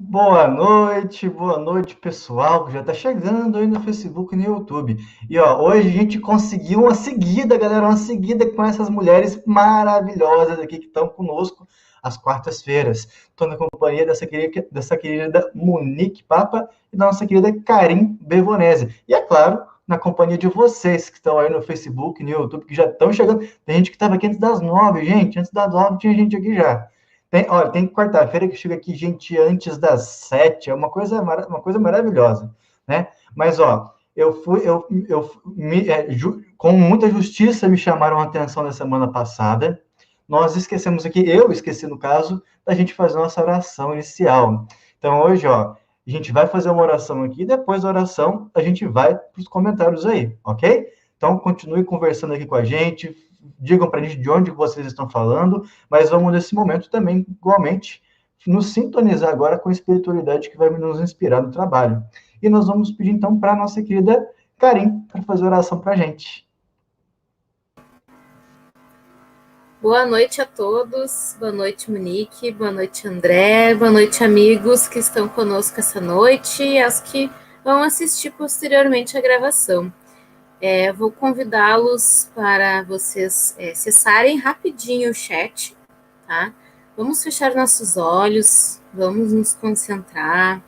Boa noite, pessoal, que já tá chegando aí no Facebook e no YouTube. E ó, hoje a gente conseguiu uma seguida, galera, uma seguida com essas mulheres maravilhosas aqui que estão conosco às quartas-feiras. Estou na companhia dessa querida Monique Papa e da nossa querida Karim Bevonese. E é claro, na companhia de vocês que estão aí no Facebook, no YouTube, que já estão chegando. Tem gente que estava aqui antes das 9, gente. Antes das 9 tinha gente aqui já. Olha, tem quarta-feira que chega aqui gente antes das 7, é uma coisa maravilhosa, né? Mas, ó, com muita justiça me chamaram a atenção na semana passada. Nós esquecemos aqui, eu esqueci no caso, da gente fazer nossa oração inicial. Então, hoje, ó, a gente vai fazer uma oração aqui, depois da oração, a gente vai para os comentários aí, ok? Então, continue conversando aqui com a gente, digam para a gente de onde vocês estão falando, mas vamos, nesse momento, também, igualmente, nos sintonizar agora com a espiritualidade que vai nos inspirar no trabalho. E nós vamos pedir, então, para a nossa querida Karim para fazer oração para a gente. Boa noite a todos, boa noite, Monique, boa noite, André, boa noite, amigos que estão conosco essa noite e as que vão assistir posteriormente a gravação. Vou convidá-los para vocês cessarem rapidinho o chat, tá? Vamos fechar nossos olhos, vamos nos concentrar,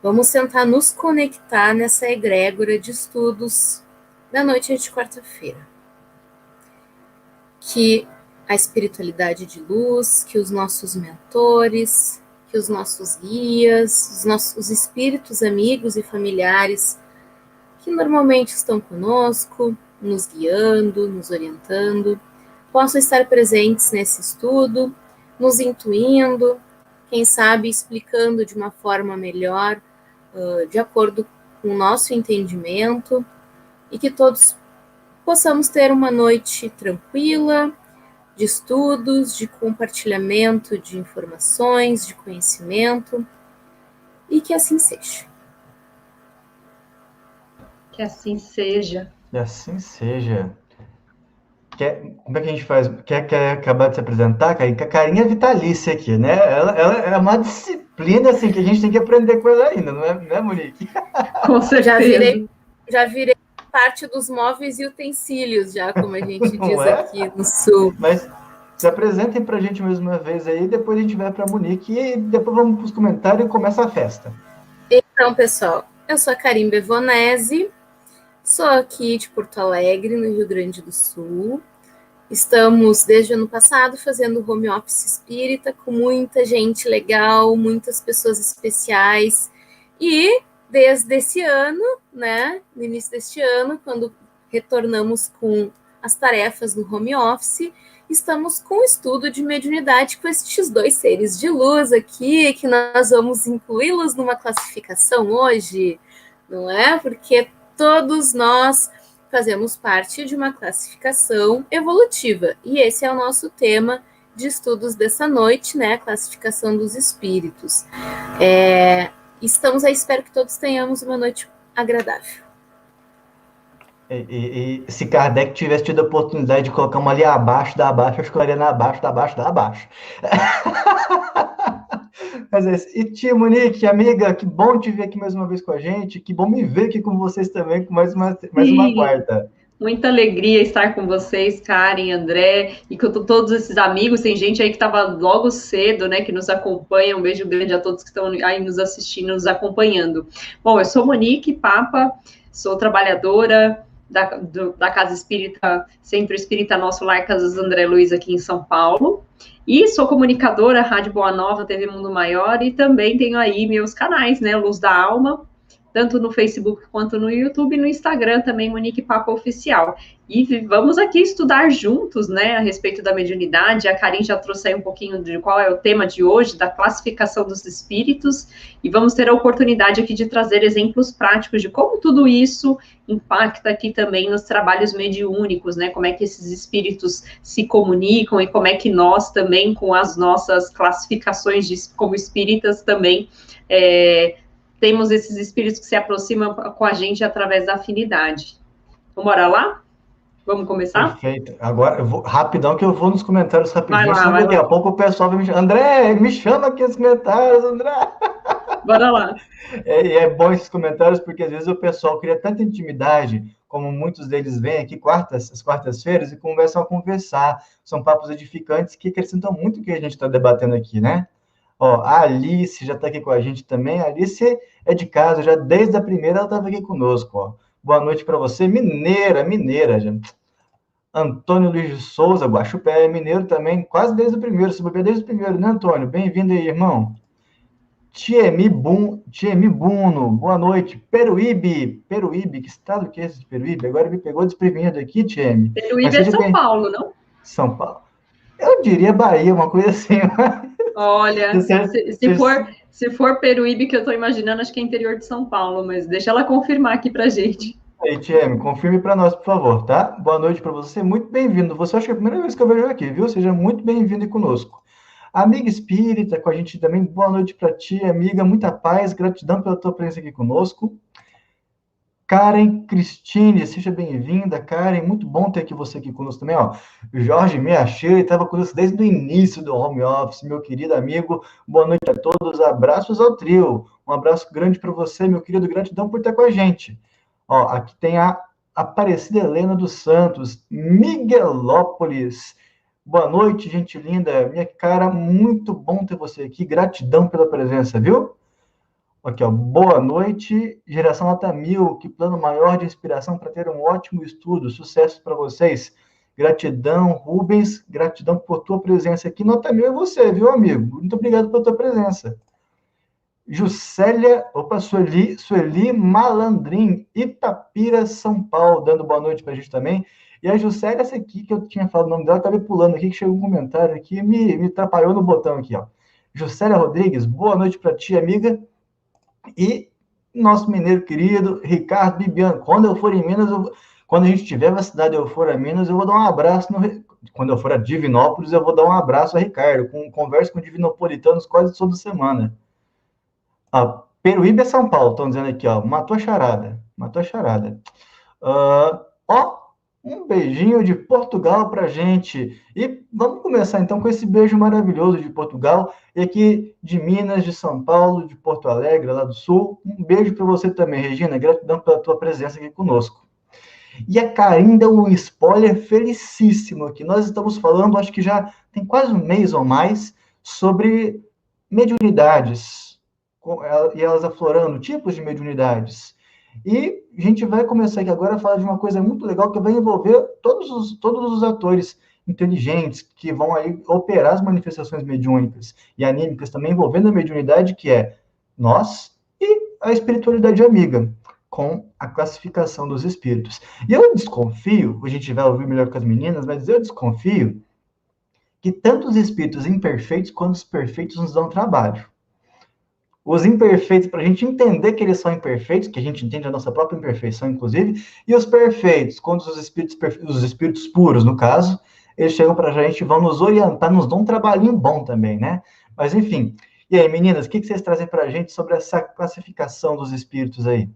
vamos tentar nos conectar nessa egrégora de estudos da noite de quarta-feira. Que a espiritualidade de luz, que os nossos mentores, que os nossos guias, os espíritos amigos e familiares que normalmente estão conosco, nos guiando, nos orientando, possam estar presentes nesse estudo, nos intuindo, quem sabe explicando de uma forma melhor, de acordo com o nosso entendimento, e que todos possamos ter uma noite tranquila, de estudos, de compartilhamento de informações, de conhecimento, e que assim seja. Que assim seja. Que assim seja. Como é que a gente faz? Quer acabar de se apresentar, Karim? Que a Karim é vitalícia aqui, né? Ela é uma disciplina assim, que a gente tem que aprender com ela ainda, não é, Monique? Com certeza. Já virei parte dos móveis e utensílios, já, como a gente diz aqui no Sul. Mas se apresentem para a gente mais uma vez aí, depois a gente vai para a Monique e depois vamos para os comentários e começa a festa. Então, pessoal, eu sou a Karim Bevonese, sou aqui de Porto Alegre, no Rio Grande do Sul. Estamos, desde o ano passado, fazendo home office espírita com muita gente legal, muitas pessoas especiais. E desde esse ano, né, no início deste ano, quando retornamos com as tarefas no home office, estamos com o estudo de mediunidade com estes dois seres de luz aqui, que nós vamos incluí-los numa classificação hoje, não é? Porque todos nós fazemos parte de uma classificação evolutiva, e esse é o nosso tema de estudos dessa noite, né? A classificação dos espíritos. Estamos aí, espero que todos tenhamos uma noite agradável. E se Kardec tivesse tido a oportunidade de colocar uma ali abaixo da abaixo, eu escolheria na abaixo da abaixo da abaixo. Mas é isso. E tia Monique, amiga, que bom te ver aqui mais uma vez com a gente, que bom me ver aqui com vocês também, com mais uma quarta. Muita alegria estar com vocês, Karen, André, e com todos esses amigos. Tem gente aí que estava logo cedo, né, que nos acompanha. Um beijo grande a todos que estão aí nos assistindo, nos acompanhando. Bom, eu sou Monique Papa, sou trabalhadora da Casa Espírita, Centro Espírita Nosso Lar Casas André Luiz, aqui em São Paulo. E sou comunicadora, Rádio Boa Nova, TV Mundo Maior, e também tenho aí meus canais, né, Luz da Alma, tanto no Facebook quanto no YouTube, e no Instagram também, Monique Papa Oficial. E vamos aqui estudar juntos, né, a respeito da mediunidade. A Karin já trouxe aí um pouquinho de qual é o tema de hoje, da classificação dos espíritos, e vamos ter a oportunidade aqui de trazer exemplos práticos de como tudo isso impacta aqui também nos trabalhos mediúnicos, né, como é que esses espíritos se comunicam e como é que nós também, com as nossas classificações como espíritas também, temos esses espíritos que se aproximam com a gente através da afinidade. Vamos embora lá? Vamos começar? Perfeito. Agora, eu vou, rapidão, que eu vou nos comentários Vai rapidinho, lá, senão vai daqui a lá. pouco o pessoal vai me chamar. André, me chama aqui nos comentários, André. Bora lá. É bom esses comentários, porque às vezes o pessoal cria tanta intimidade, como muitos deles vêm aqui às quartas-feiras e começam a conversar. São papos edificantes que acrescentam muito o que a gente está debatendo aqui, né? Ó, a Alice já está aqui com a gente também. A Alice é de casa, já desde a primeira ela estava aqui conosco, ó. Boa noite para você, mineira, gente. Antônio Luiz de Souza, Guaxupé, é mineiro também, quase desde o primeiro, se bobear desde o primeiro, né, Antônio? Bem-vindo aí, irmão. Tiemi Buno, boa noite. Peruíbe, que estado que é esse de Peruíbe? Agora me pegou desprevenido aqui, Tiemi. Mas Peruíbe é seja São bem, Paulo, não? São Paulo. Eu diria Bahia, uma coisa assim. Olha, Você, se for Peruíbe que eu estou imaginando, acho que é interior de São Paulo, mas deixa ela confirmar aqui pra gente. aí, Tiemi, confirme para nós, por favor, tá? Boa noite para você, muito bem-vindo. Você acha que é a primeira vez que eu vejo aqui, viu? Seja muito bem-vindo aí conosco. Amiga espírita, com a gente também, boa noite para ti, amiga, muita paz, gratidão pela tua presença aqui conosco. Karen Cristine, seja bem-vinda, Karen, muito bom ter você aqui conosco também, ó. Jorge Meacheira, estava conosco desde o início do home office, meu querido amigo, boa noite a todos, abraços ao trio, um abraço grande para você, meu querido, gratidão por estar com a gente. Ó, aqui tem a Aparecida Helena dos Santos, Miguelópolis, boa noite, gente linda, minha cara, muito bom ter você aqui, gratidão pela presença, viu? Aqui, ó. Boa noite, geração nota 1000. Que plano maior de inspiração para ter um ótimo estudo. Sucesso para vocês. Gratidão, Rubens. Gratidão por tua presença aqui. Nota 1000 é você, viu, amigo? Muito obrigado pela tua presença. Juscelia, Sueli Malandrin, Itapira, São Paulo, dando boa noite para a gente também. E a Juscelia, essa aqui que eu tinha falado o nome dela, acabei pulando aqui, que chegou um comentário aqui, me atrapalhou no botão aqui, ó. Juscelia Rodrigues, boa noite para ti, amiga. E nosso mineiro querido, Ricardo Bibiano, quando eu for em Minas, quando a gente tiver na cidade, eu for a Minas, eu vou dar um abraço, quando eu for a Divinópolis, eu vou dar um abraço a Ricardo, converso com divinopolitanos quase toda semana. Peruíbe é São Paulo, estão dizendo aqui, ó, matou a charada. Ó, um beijinho de Portugal pra gente. E vamos começar então com esse beijo maravilhoso de Portugal. E aqui de Minas, de São Paulo, de Porto Alegre, lá do Sul. Um beijo para você também, Regina. Gratidão pela tua presença aqui conosco. E a Karine deu um spoiler felicíssimo aqui. Nós estamos falando, acho que já tem quase um mês ou mais, sobre mediunidades. E elas aflorando tipos de mediunidades. E a gente vai começar aqui agora a falar de uma coisa muito legal que vai envolver todos os atores inteligentes que vão aí operar as manifestações mediúnicas e anímicas também envolvendo a mediunidade, que é nós e a espiritualidade amiga, com a classificação dos espíritos. E eu desconfio, a gente vai ouvir melhor com as meninas, mas eu desconfio que tanto os espíritos imperfeitos quanto os perfeitos nos dão trabalho. Os imperfeitos, para a gente entender que eles são imperfeitos, que a gente entende a nossa própria imperfeição, inclusive, e os perfeitos, quando os espíritos puros, no caso, eles chegam para a gente, vão nos orientar, nos dão um trabalhinho bom também, né? Mas, enfim. E aí, meninas, o que vocês trazem para a gente sobre essa classificação dos espíritos aí?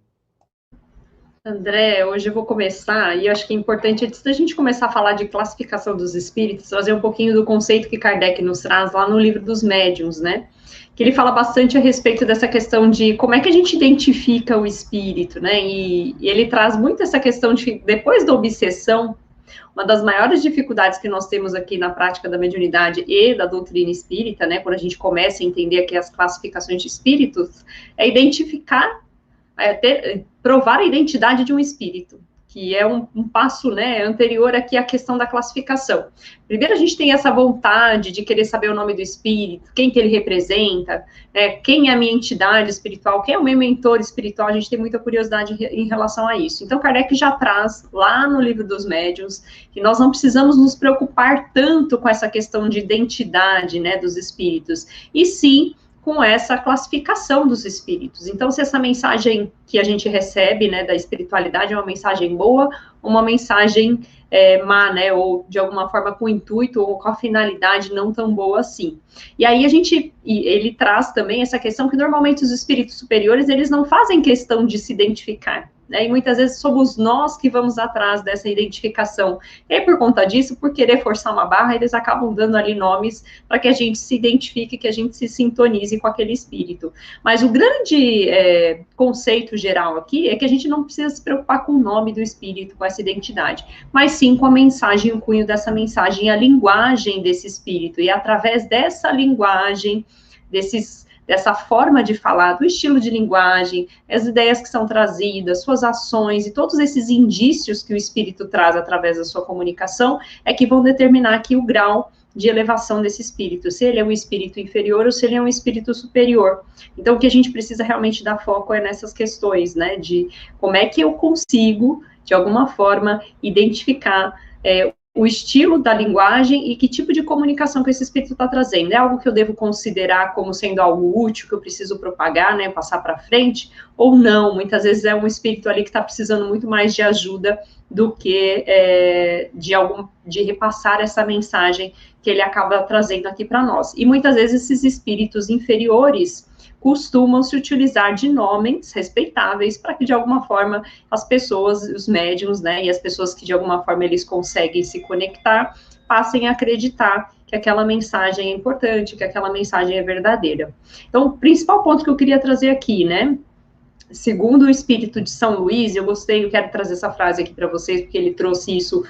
André, hoje eu vou começar, e eu acho que é importante, antes da gente começar a falar de classificação dos espíritos, trazer um pouquinho do conceito que Kardec nos traz lá no livro dos médiuns, né? Que ele fala bastante a respeito dessa questão de como é que a gente identifica o espírito, né? E ele traz muito essa questão de que, depois da obsessão, uma das maiores dificuldades que nós temos aqui na prática da mediunidade e da doutrina espírita, né? Quando a gente começa a entender aqui as classificações de espíritos, é identificar, provar a identidade de um espírito, que é um passo, né, anterior aqui à questão da classificação. Primeiro a gente tem essa vontade de querer saber o nome do espírito, quem que ele representa, né, quem é a minha entidade espiritual, quem é o meu mentor espiritual, a gente tem muita curiosidade em relação a isso. Então Kardec já traz lá no livro dos médiuns que nós não precisamos nos preocupar tanto com essa questão de identidade, né, dos espíritos, e sim com essa classificação dos espíritos. Então, se essa mensagem que a gente recebe, né, da espiritualidade é uma mensagem boa uma mensagem má, né, ou de alguma forma com intuito ou com a finalidade não tão boa assim. E aí ele traz também essa questão que normalmente os espíritos superiores, eles não fazem questão de se identificar, né, e muitas vezes somos nós que vamos atrás dessa identificação. E aí, por conta disso, por querer forçar uma barra, eles acabam dando ali nomes para que a gente se identifique, que a gente se sintonize com aquele espírito. Mas o grande conceito geral aqui é que a gente não precisa se preocupar com o nome do espírito, com essa identidade, mas sim com a mensagem, o cunho dessa mensagem, a linguagem desse espírito. E através dessa linguagem, dessa forma de falar, do estilo de linguagem, as ideias que são trazidas, suas ações e todos esses indícios que o espírito traz através da sua comunicação, é que vão determinar aqui o grau de elevação desse espírito, se ele é um espírito inferior ou se ele é um espírito superior. Então, o que a gente precisa realmente dar foco é nessas questões, né, de como é que eu consigo, de alguma forma, identificar o estilo da linguagem e que tipo de comunicação que esse espírito está trazendo. É algo que eu devo considerar como sendo algo útil, que eu preciso propagar, né, passar para frente, ou não? Muitas vezes é um espírito ali que está precisando muito mais de ajuda do que de repassar essa mensagem que ele acaba trazendo aqui para nós. E muitas vezes esses espíritos inferiores costumam se utilizar de nomes respeitáveis para que, de alguma forma, as pessoas, os médiums, né, e as pessoas que, de alguma forma, eles conseguem se conectar, passem a acreditar que aquela mensagem é importante, que aquela mensagem é verdadeira. Então, o principal ponto que eu queria trazer aqui, né, segundo o espírito de São Luís, eu quero trazer essa frase aqui para vocês, porque ele trouxe isso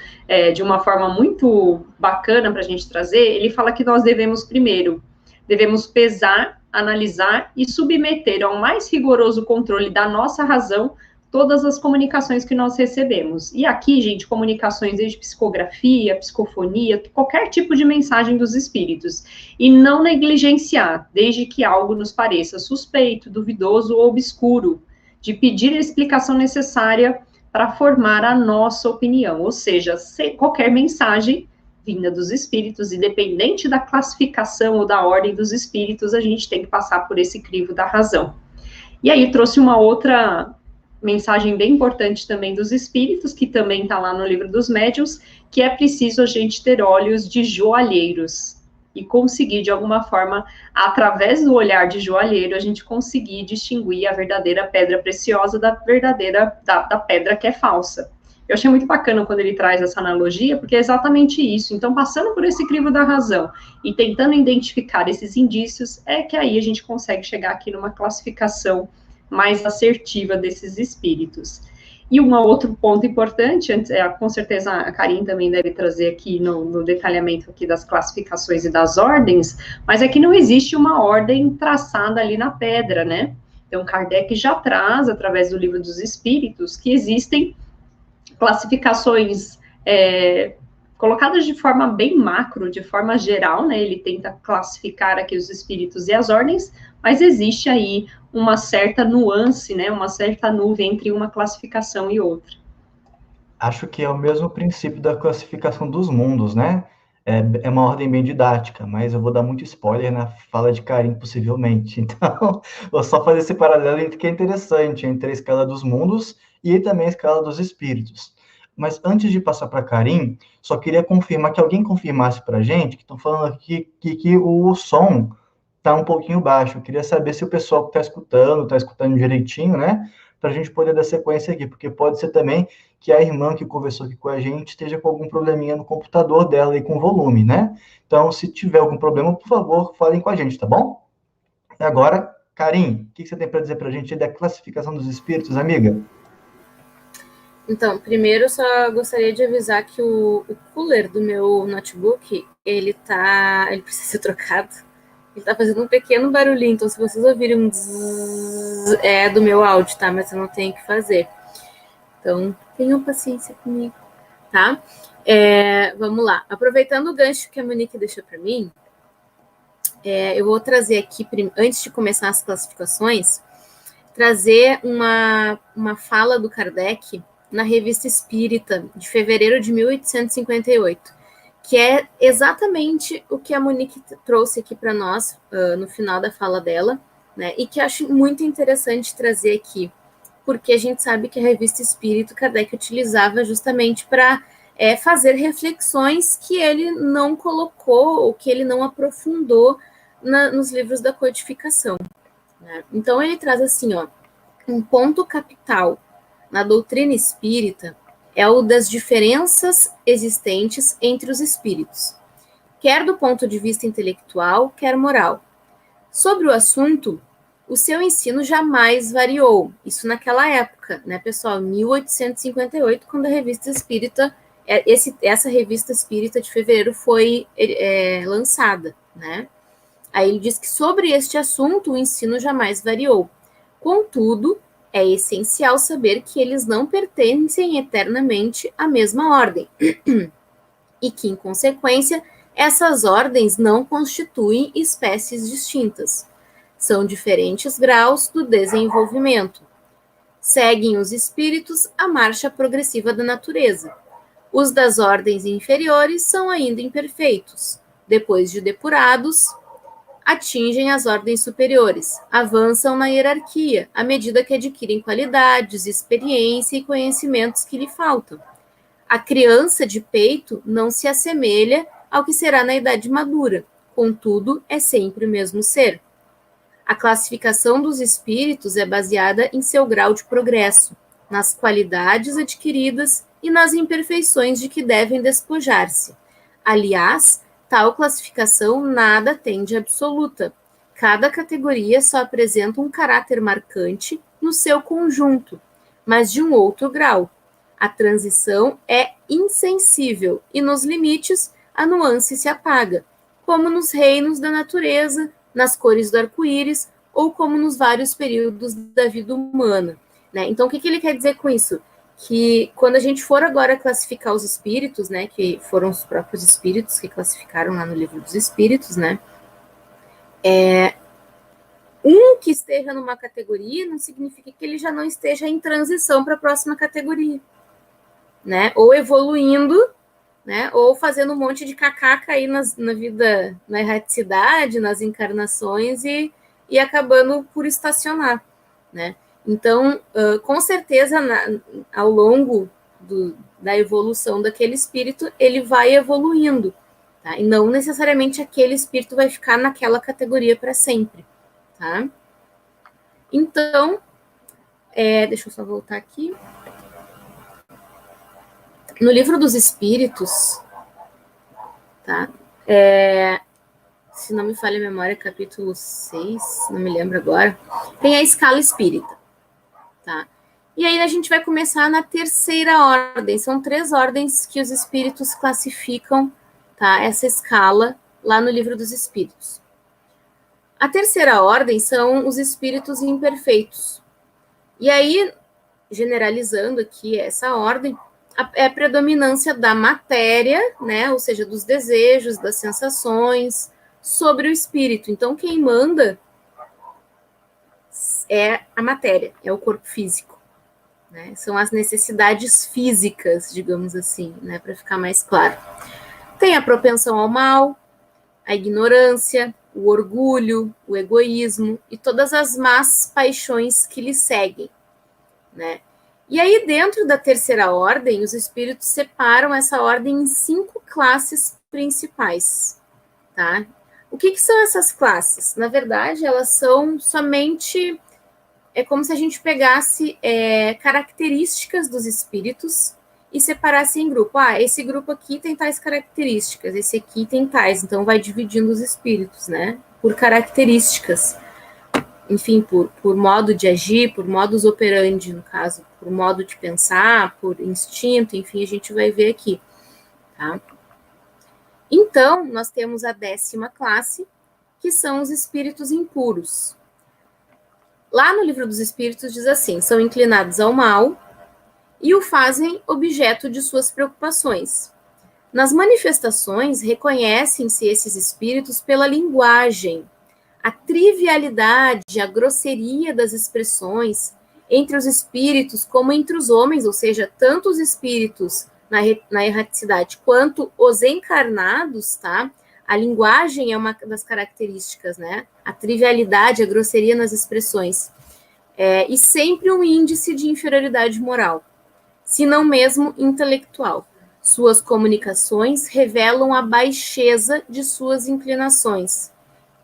de uma forma muito bacana para a gente trazer. Ele fala que nós devemos pesar, analisar e submeter ao mais rigoroso controle da nossa razão todas as comunicações que nós recebemos. E aqui, gente, comunicações desde psicografia, psicofonia, qualquer tipo de mensagem dos espíritos. E não negligenciar, desde que algo nos pareça suspeito, duvidoso ou obscuro, de pedir a explicação necessária para formar a nossa opinião. Ou seja, qualquer mensagem vinda dos espíritos, independente da classificação ou da ordem dos espíritos, a gente tem que passar por esse crivo da razão. E aí trouxe uma outra mensagem bem importante também dos espíritos, que também está lá no livro dos médiuns, que é preciso a gente ter olhos de joalheiros e conseguir, de alguma forma, através do olhar de joalheiro, a gente conseguir distinguir a verdadeira pedra preciosa da pedra que é falsa. Eu achei muito bacana quando ele traz essa analogia, porque é exatamente isso. Então, passando por esse crivo da razão e tentando identificar esses indícios, é que aí a gente consegue chegar aqui numa classificação mais assertiva desses espíritos. E um outro ponto importante, com certeza a Karin também deve trazer aqui no detalhamento aqui das classificações e das ordens, mas é que não existe uma ordem traçada ali na pedra, né? Então, Kardec já traz, através do Livro dos Espíritos, que existem classificações colocadas de forma bem macro, de forma geral, né? Ele tenta classificar aqui os espíritos e as ordens, mas existe aí uma certa nuance, né? Uma certa nuvem entre uma classificação e outra. Acho que é o mesmo princípio da classificação dos mundos, né? É uma ordem bem didática, mas eu vou dar muito spoiler na fala de Karin, possivelmente. Então, vou só fazer esse paralelo que é interessante entre a escala dos mundos e também a escala dos espíritos. Mas antes de passar para Karin, só queria confirmar que alguém confirmasse para a gente, que estão falando aqui que o som está um pouquinho baixo. Eu queria saber se o pessoal que está escutando direitinho, né? Para a gente poder dar sequência aqui, porque pode ser também que a irmã que conversou aqui com a gente esteja com algum probleminha no computador dela e com volume, né? Então, se tiver algum problema, por favor, falem com a gente, tá bom? E agora, Karin, o que você tem para dizer para a gente da classificação dos espíritos, amiga? Então, primeiro, eu só gostaria de avisar que o cooler do meu notebook, ele precisa ser trocado. Ele tá fazendo um pequeno barulhinho, então se vocês ouvirem um zzz, é do meu áudio, tá? Mas eu não tenho que fazer. Então, tenham paciência comigo, tá? Vamos lá. Aproveitando o gancho que a Monique deixou para mim, eu vou trazer aqui, antes de começar as classificações, trazer uma fala do Kardec na Revista Espírita, de fevereiro de 1858, que é exatamente o que a Monique trouxe aqui para nós no final da fala dela, né? E que acho muito interessante trazer aqui porque a gente sabe que a Revista Espírito Kardec utilizava justamente para fazer reflexões que ele não colocou, ou que ele não aprofundou nos livros da codificação, né? Então ele traz assim, ó, um ponto capital na doutrina espírita é o das diferenças existentes entre os espíritos, quer do ponto de vista intelectual, quer moral. Sobre o assunto, o seu ensino jamais variou. Isso naquela época, né, pessoal? 1858, quando a Revista Espírita, essa Revista Espírita de fevereiro foi lançada, né? Aí ele diz que sobre este assunto o ensino jamais variou. Contudo, é essencial saber que eles não pertencem eternamente à mesma ordem e que, em consequência, essas ordens não constituem espécies distintas. São diferentes graus do desenvolvimento. Seguem os espíritos a marcha progressiva da natureza. Os das ordens inferiores são ainda imperfeitos. Depois de depurados, atingem as ordens superiores, avançam na hierarquia, à medida que adquirem qualidades, experiência e conhecimentos que lhe faltam. A criança de peito não se assemelha ao que será na idade madura, contudo, é sempre o mesmo ser. A classificação dos espíritos é baseada em seu grau de progresso, nas qualidades adquiridas e nas imperfeições de que devem despojar-se. Aliás, tal classificação nada tem de absoluta. Cada categoria só apresenta um caráter marcante no seu conjunto, mas de um outro grau. A transição é insensível e, nos limites, a nuance se apaga, como nos reinos da natureza, nas cores do arco-íris ou como nos vários períodos da vida humana, né? Então, o que ele quer dizer com isso? Que quando a gente for agora classificar os espíritos, né, que foram os próprios espíritos que classificaram lá no Livro dos Espíritos, né, um que esteja numa categoria não significa que ele já não esteja em transição para a próxima categoria, né, ou evoluindo, né, ou fazendo um monte de cacaca aí na vida, na erraticidade, nas encarnações e acabando por estacionar, né. Então, com certeza, ao longo da evolução daquele espírito, ele vai evoluindo, tá? E não necessariamente aquele espírito vai ficar naquela categoria para sempre, tá? Então, deixa eu só voltar aqui. No Livro dos Espíritos, tá? Se não me falha a memória, capítulo 6, não me lembro agora, tem a escala espírita. Tá? E aí a gente vai começar na terceira ordem. São 3 ordens que os espíritos classificam, tá? Essa escala lá no Livro dos Espíritos. A terceira ordem são os espíritos imperfeitos. E aí, generalizando aqui essa ordem, é a predominância da matéria, né? Ou seja, dos desejos, das sensações, sobre o espírito. Então, quem manda é a matéria, é o corpo físico, né? São as necessidades físicas, digamos assim, né? Para ficar mais claro. Tem a propensão ao mal, a ignorância, o orgulho, o egoísmo e todas as más paixões que lhe seguem, né? E aí, dentro da terceira ordem, os espíritos separam essa ordem em 5 classes principais, tá? O que são essas classes? Na verdade, elas são somente... É como se a gente pegasse características dos espíritos e separasse em grupo. Esse grupo aqui tem tais características, esse aqui tem tais. Então, vai dividindo os espíritos, né? Por características. Enfim, por modo de agir, por modus operandi, no caso. Por modo de pensar, por instinto, enfim, a gente vai ver aqui. Tá? Então, nós temos a 10ª classe, que são os espíritos impuros. Lá no Livro dos Espíritos diz assim: são inclinados ao mal e o fazem objeto de suas preocupações. Nas manifestações, reconhecem-se esses espíritos pela linguagem, a trivialidade, a grosseria das expressões entre os espíritos como entre os homens, ou seja, tanto os espíritos na erraticidade quanto os encarnados, tá? A linguagem é uma das características, né? A trivialidade, a grosseria nas expressões. e sempre um índice de inferioridade moral, se não mesmo intelectual. Suas comunicações revelam a baixeza de suas inclinações.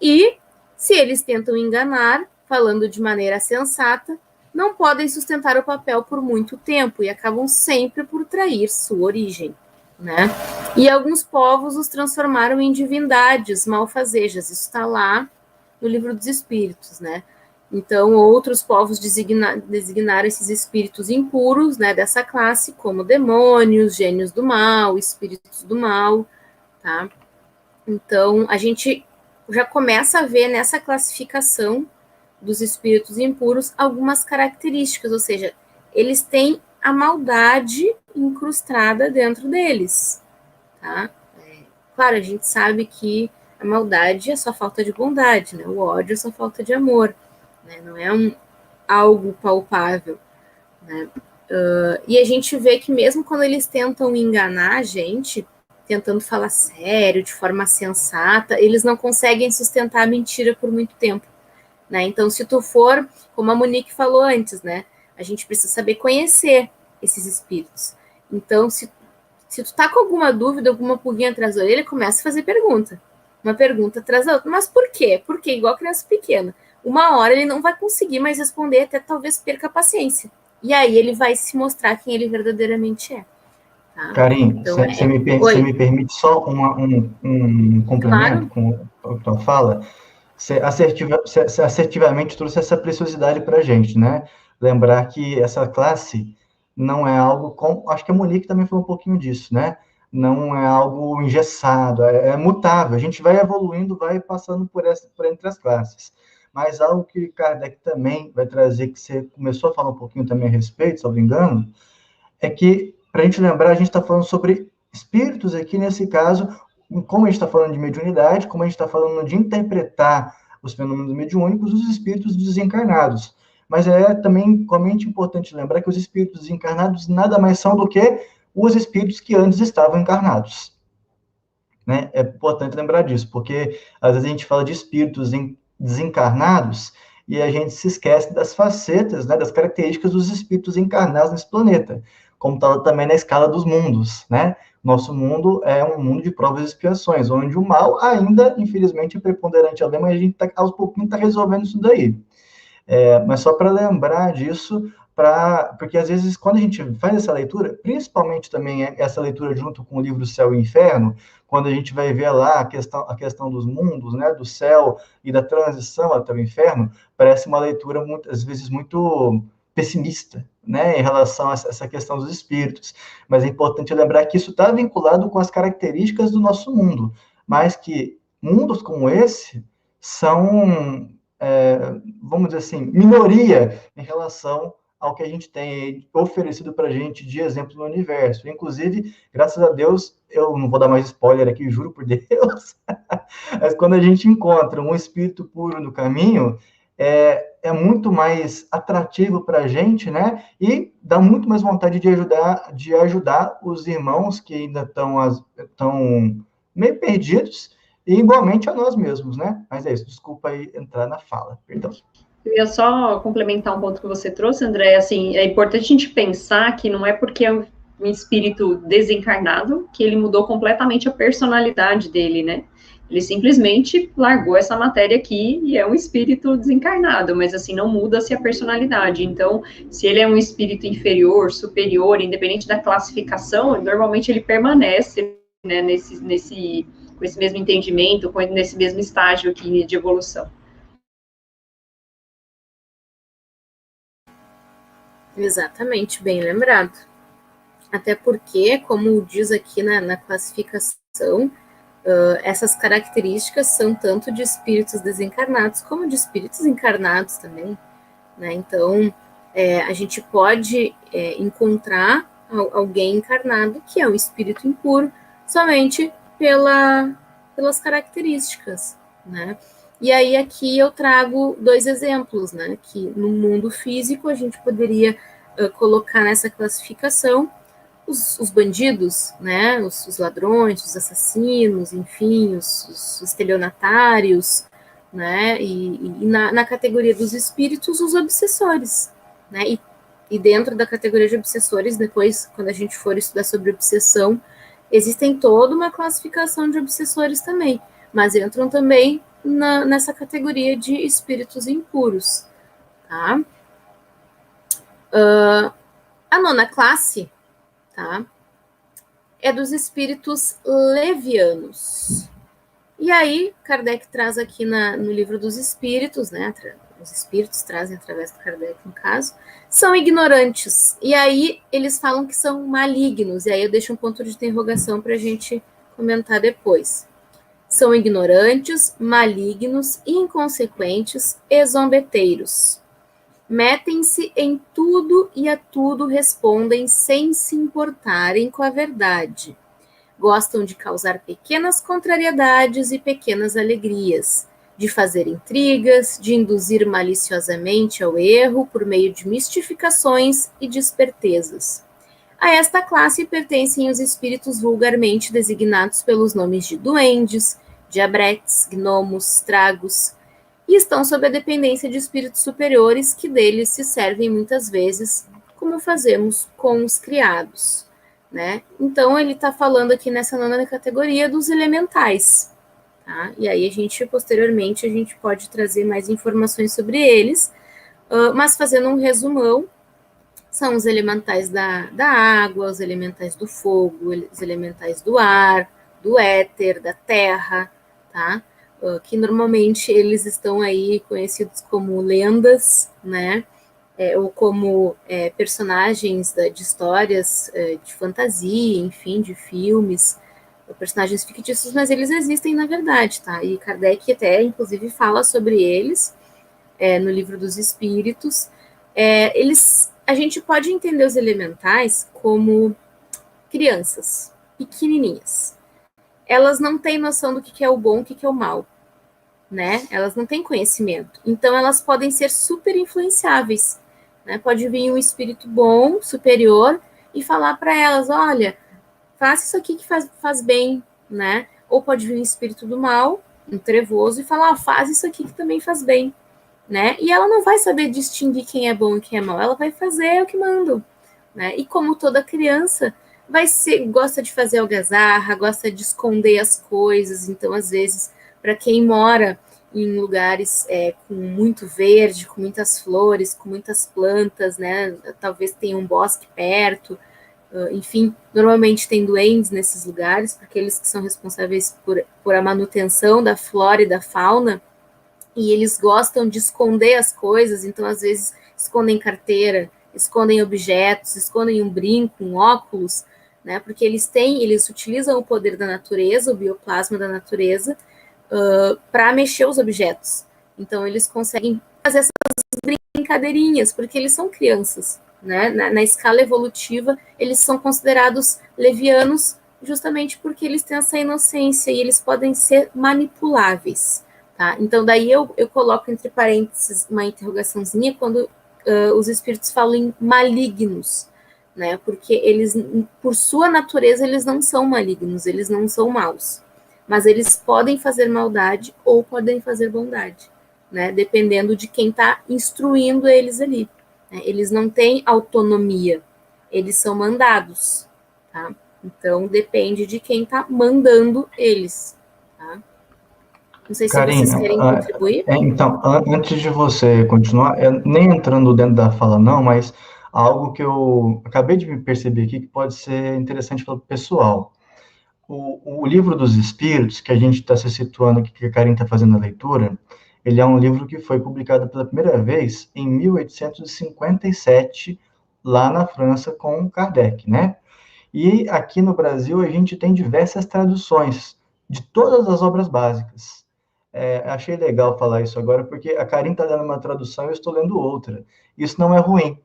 E, se eles tentam enganar, falando de maneira sensata, não podem sustentar o papel por muito tempo e acabam sempre por trair sua origem, né? E alguns povos os transformaram em divindades malfazejas. Isso está lá no Livro dos Espíritos, né? Então, outros povos designaram esses espíritos impuros, né, dessa classe, como demônios, gênios do mal, espíritos do mal, tá? Então, a gente já começa a ver nessa classificação dos espíritos impuros algumas características, ou seja, eles têm a maldade incrustada dentro deles, tá? Claro, a gente sabe que a maldade é só falta de bondade, né? O ódio é só falta de amor, né? Não é algo palpável, né? E a gente vê que mesmo quando eles tentam enganar a gente, tentando falar sério, de forma sensata, eles não conseguem sustentar a mentira por muito tempo, né? Então, se tu for, como a Monique falou antes, né? A gente precisa saber conhecer esses espíritos. Então, se tu tá com alguma dúvida, alguma pulguinha atrás da orelha, começa a fazer pergunta. Uma pergunta atrás da outra. Mas por quê? Por quê? Igual criança pequena. Uma hora ele não vai conseguir mais responder, até talvez perca a paciência. E aí ele vai se mostrar quem ele verdadeiramente é. Tá? Karim, Então, você me permite só um complemento, claro, com a tua fala? Você assertivamente trouxe essa preciosidade para a gente, né? Lembrar que essa classe não é algo acho que a Monique também falou um pouquinho disso, né? Não é algo engessado, é mutável. A gente vai evoluindo, vai passando por entre as classes. Mas algo que Kardec também vai trazer, que você começou a falar um pouquinho também a respeito, se não me engano, é que, para a gente lembrar, a gente está falando sobre espíritos aqui, nesse caso, como a gente está falando de mediunidade, como a gente está falando de interpretar os fenômenos mediúnicos, os espíritos desencarnados. Mas é também igualmente importante lembrar que os espíritos desencarnados nada mais são do que os espíritos que antes estavam encarnados. Né? É importante lembrar disso, porque às vezes a gente fala de espíritos desencarnados e a gente se esquece das facetas, né, das características dos espíritos encarnados nesse planeta, como está também na escala dos mundos, né? Nosso mundo é um mundo de provas e expiações, onde o mal ainda, infelizmente, é preponderante ali, mas a gente aos pouquinhos está resolvendo isso daí. Mas só para lembrar disso, porque às vezes quando a gente faz essa leitura, principalmente também essa leitura junto com o livro Céu e Inferno, quando a gente vai ver lá a questão dos mundos, né, do céu e da transição até o inferno, parece uma leitura às vezes muito pessimista, né, em relação a essa questão dos espíritos. Mas é importante lembrar que isso está vinculado com as características do nosso mundo, mas que mundos como esse são vamos dizer assim, minoria em relação ao que a gente tem oferecido para a gente de exemplo no universo. Inclusive, graças a Deus, eu não vou dar mais spoiler aqui, juro por Deus, mas quando a gente encontra um espírito puro no caminho, é muito mais atrativo para a gente, né? E dá muito mais vontade de ajudar os irmãos que ainda estão meio perdidos, e igualmente a nós mesmos, né? Mas é isso, desculpa aí entrar na fala, perdão. Eu ia só complementar um ponto que você trouxe, André, assim, é importante a gente pensar que não é porque é um espírito desencarnado que ele mudou completamente a personalidade dele, né? Ele simplesmente largou essa matéria aqui e é um espírito desencarnado, mas assim, não muda-se a personalidade. Então, se ele é um espírito inferior, superior, independente da classificação, normalmente ele permanece, né, com esse mesmo entendimento, nesse mesmo estágio aqui de evolução. Exatamente, bem lembrado. Até porque, como diz aqui na classificação, essas características são tanto de espíritos desencarnados como de espíritos encarnados também, né? Então, a gente pode encontrar alguém encarnado que é um espírito impuro somente pelas características, né? E aí aqui eu trago 2 exemplos, né? Que no mundo físico a gente poderia colocar nessa classificação os bandidos, né? Os ladrões, os assassinos, enfim, os estelionatários, né? E na categoria dos espíritos, os obsessores, né? E dentro da categoria de obsessores, depois, quando a gente for estudar sobre obsessão, existem toda uma classificação de obsessores também, mas entram também nessa categoria de espíritos impuros, tá? A nona classe, tá? É dos espíritos levianos. E aí, Kardec traz aqui no livro dos espíritos, né? Os espíritos trazem através do Kardec, no caso, são ignorantes. E aí, eles falam que são malignos. E aí, eu deixo um ponto de interrogação para a gente comentar depois. São ignorantes, malignos, inconsequentes e zombeteiros. Metem-se em tudo e a tudo respondem sem se importarem com a verdade. Gostam de causar pequenas contrariedades e pequenas alegrias, de fazer intrigas, de induzir maliciosamente ao erro por meio de mistificações e de espertezas. A esta classe pertencem os espíritos vulgarmente designados pelos nomes de duendes, diabretes, gnomos, tragos, e estão sob a dependência de espíritos superiores que deles se servem muitas vezes, como fazemos com os criados, né? Então, ele está falando aqui nessa nona categoria dos elementais, tá? E aí, posteriormente, a gente pode trazer mais informações sobre eles, mas fazendo um resumão, são os elementais da água, os elementais do fogo, os elementais do ar, do éter, da terra, tá? Que normalmente eles estão aí conhecidos como lendas, né? Ou como personagens de histórias de fantasia, enfim, de filmes, personagens fictícios, mas eles existem na verdade, tá? E Kardec até, inclusive, fala sobre eles no Livro dos Espíritos. A gente pode entender os elementais como crianças pequenininhas. Elas não têm noção do que é o bom, o que é o mal, né? Elas não têm conhecimento. Então, elas podem ser super influenciáveis, né? Pode vir um espírito bom, superior, e falar para elas, olha, faça isso aqui que faz bem, né? Ou pode vir um espírito do mal, um trevoso, e falar, faz isso aqui que também faz bem, né? E ela não vai saber distinguir quem é bom e quem é mal, ela vai fazer o que mandam, né? E como toda criança, gosta de fazer algazarra, gosta de esconder as coisas, então, às vezes, para quem mora em lugares com muito verde, com muitas flores, com muitas plantas, né? Talvez tenha um bosque perto, enfim, normalmente tem duendes nesses lugares, porque eles que são responsáveis por a manutenção da flora e da fauna, e eles gostam de esconder as coisas, então, às vezes, escondem carteira, escondem objetos, escondem um brinco, um óculos, né? Porque eles utilizam o poder da natureza, o bioplasma da natureza, para mexer os objetos. Então, eles conseguem fazer essas brincadeirinhas, porque eles são crianças, né? Na escala evolutiva, eles são considerados levianos justamente porque eles têm essa inocência e eles podem ser manipuláveis, tá? Então, daí eu coloco entre parênteses uma interrogaçãozinha quando os espíritos falam em malignos, né? Porque eles, por sua natureza, eles não são malignos, eles não são maus. Mas eles podem fazer maldade ou podem fazer bondade, né? Dependendo de quem está instruindo eles ali, né? Eles não têm autonomia, eles são mandados, tá? Então, depende de quem está mandando eles, tá? Não sei se Karine, vocês querem contribuir. então, antes de você continuar, nem entrando dentro da fala não, mas algo que eu acabei de me perceber aqui que pode ser interessante para o pessoal. O Livro dos Espíritos, que a gente está se situando aqui, que a Karine está fazendo a leitura, ele é um livro que foi publicado pela primeira vez em 1857, lá na França, com Kardec, né? E aqui no Brasil a gente tem diversas traduções de todas as obras básicas. Achei legal falar isso agora, porque a Karine está dando uma tradução e eu estou lendo outra. Isso não é ruim.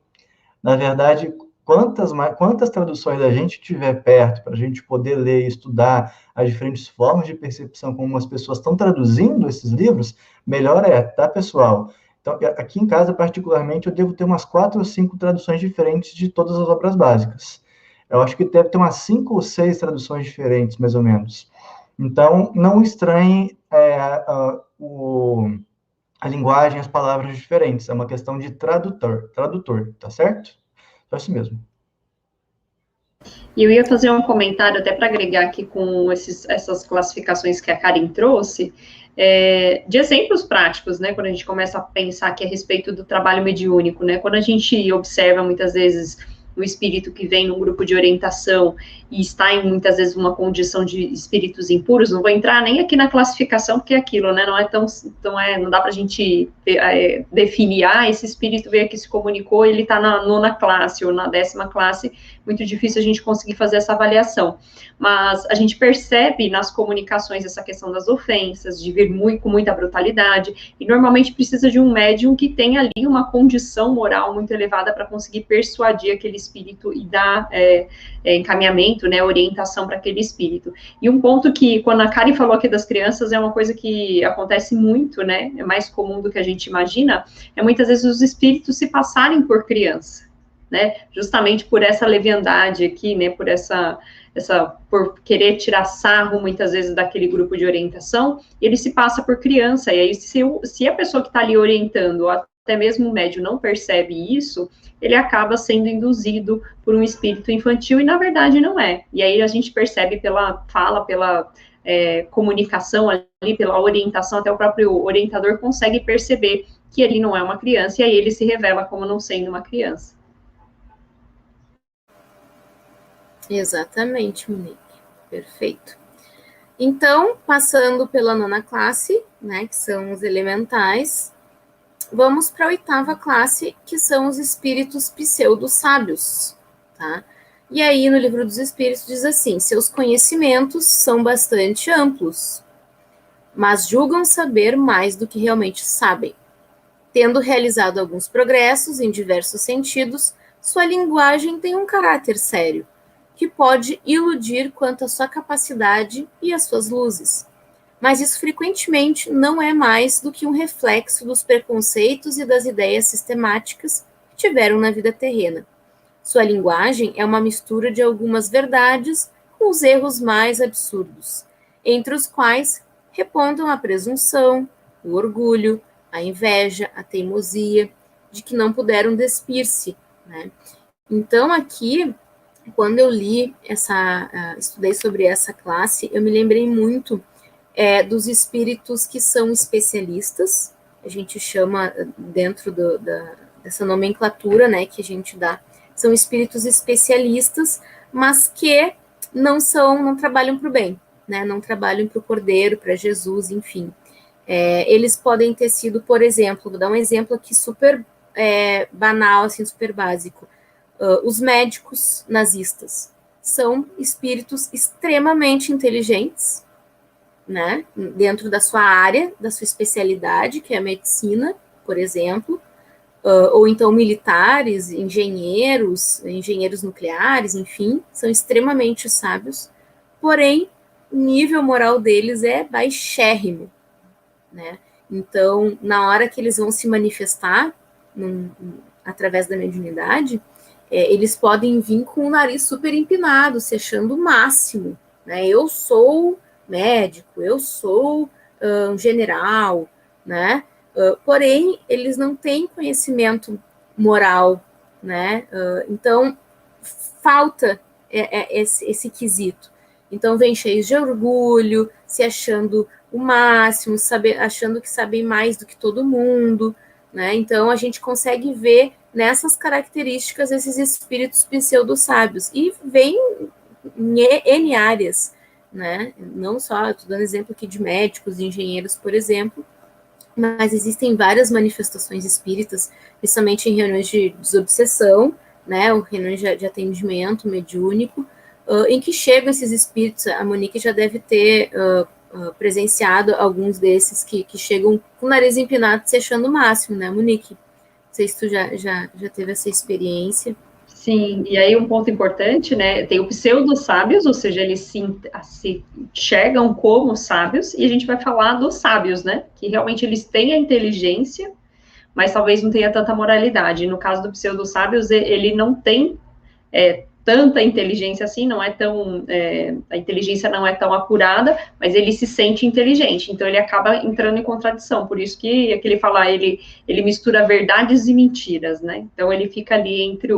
Na verdade, quantas traduções a gente tiver perto para a gente poder ler e estudar as diferentes formas de percepção como as pessoas estão traduzindo esses livros, melhor tá, pessoal? Então, aqui em casa, particularmente, eu devo ter umas 4 ou 5 traduções diferentes de todas as obras básicas. Eu acho que deve ter umas 5 ou 6 traduções diferentes, mais ou menos. Então, não estranhe a linguagem, as palavras diferentes. É uma questão de tradutor, tá certo? É isso mesmo. E eu ia fazer um comentário até para agregar aqui com essas classificações que a Karen trouxe, de exemplos práticos, né, quando a gente começa a pensar aqui a respeito do trabalho mediúnico, né, quando a gente observa muitas vezes o espírito que vem num grupo de orientação e está em muitas vezes uma condição de espíritos impuros, não vou entrar nem aqui na classificação, porque é aquilo, né, não é tão não dá para a gente definir, esse espírito veio aqui, se comunicou, ele está na 9ª classe ou na 10ª classe, muito difícil a gente conseguir fazer essa avaliação, mas a gente percebe nas comunicações essa questão das ofensas, de vir com muita brutalidade, e normalmente precisa de um médium que tenha ali uma condição moral muito elevada para conseguir persuadir aquele espírito e dar encaminhamento, né, orientação para aquele espírito. E um ponto que, quando a Karen falou aqui das crianças, é uma coisa que acontece muito, né, é mais comum do que a gente imagina, é muitas vezes os espíritos se passarem por criança, né, justamente por essa leviandade aqui, né, por querer tirar sarro, muitas vezes, daquele grupo de orientação, ele se passa por criança, e aí se a pessoa que está ali orientando, ou até mesmo o médium não percebe isso, ele acaba sendo induzido por um espírito infantil, e na verdade não é, e aí a gente percebe pela fala, pela comunicação ali, pela orientação, até o próprio orientador consegue perceber que ele não é uma criança, e aí ele se revela como não sendo uma criança. Exatamente, Monique. Perfeito. Então, passando pela 9ª classe, né, que são os elementais, vamos para a 8ª classe, que são os espíritos pseudo-sábios, tá? E aí, no Livro dos Espíritos, diz assim, seus conhecimentos são bastante amplos, mas julgam saber mais do que realmente sabem. Tendo realizado alguns progressos em diversos sentidos, sua linguagem tem um caráter sério, que pode iludir quanto à sua capacidade e às suas luzes. Mas isso frequentemente não é mais do que um reflexo dos preconceitos e das ideias sistemáticas que tiveram na vida terrena. Sua linguagem é uma mistura de algumas verdades com os erros mais absurdos, entre os quais repontam a presunção, o orgulho, a inveja, a teimosia, de que não puderam despir-se, né? Então, aqui, quando eu li estudei sobre essa classe, eu me lembrei muito dos espíritos que são especialistas, a gente chama dentro dessa nomenclatura, né, que a gente dá, são espíritos especialistas, mas que não trabalham para o bem, né, não trabalham para o Cordeiro, para Jesus, enfim. Eles podem ter sido, por exemplo, vou dar um exemplo aqui super banal, assim, super básico. Os médicos nazistas são espíritos extremamente inteligentes, né, dentro da sua área, da sua especialidade, que é a medicina, por exemplo, ou então militares, engenheiros nucleares, enfim, são extremamente sábios, porém, o nível moral deles é baixérrimo, né? Então, na hora que eles vão se manifestar através da mediunidade, eles podem vir com o nariz super empinado, se achando o máximo, né? Eu sou médico, eu sou um general, né? Porém, eles não têm conhecimento moral, né? Então, falta esse quesito. Então, vem cheios de orgulho, se achando o máximo, achando que sabem mais do que todo mundo, né? Então, a gente consegue ver nessas características esses espíritos pseudo-sábios, e vem em N áreas, né? Não só, estou dando exemplo aqui de médicos, de engenheiros, por exemplo, mas existem várias manifestações espíritas, principalmente em reuniões de desobsessão, né? Ou reuniões de atendimento mediúnico, em que chegam esses espíritos. A Monique já deve ter presenciado alguns desses que chegam com o nariz empinado, se achando o máximo, né, Monique? Não sei se tu já teve essa experiência. Sim, e aí um ponto importante, né, tem o pseudo-sábios, ou seja, eles se enxergam como sábios, e a gente vai falar dos sábios, né, que realmente eles têm a inteligência, mas talvez não tenha tanta moralidade. No caso do pseudo-sábios, ele não tem tanta inteligência assim, não é tão, a inteligência não é tão apurada, mas ele se sente inteligente, então ele acaba entrando em contradição, por isso que ele fala, ele mistura verdades e mentiras, né, então ele fica ali entre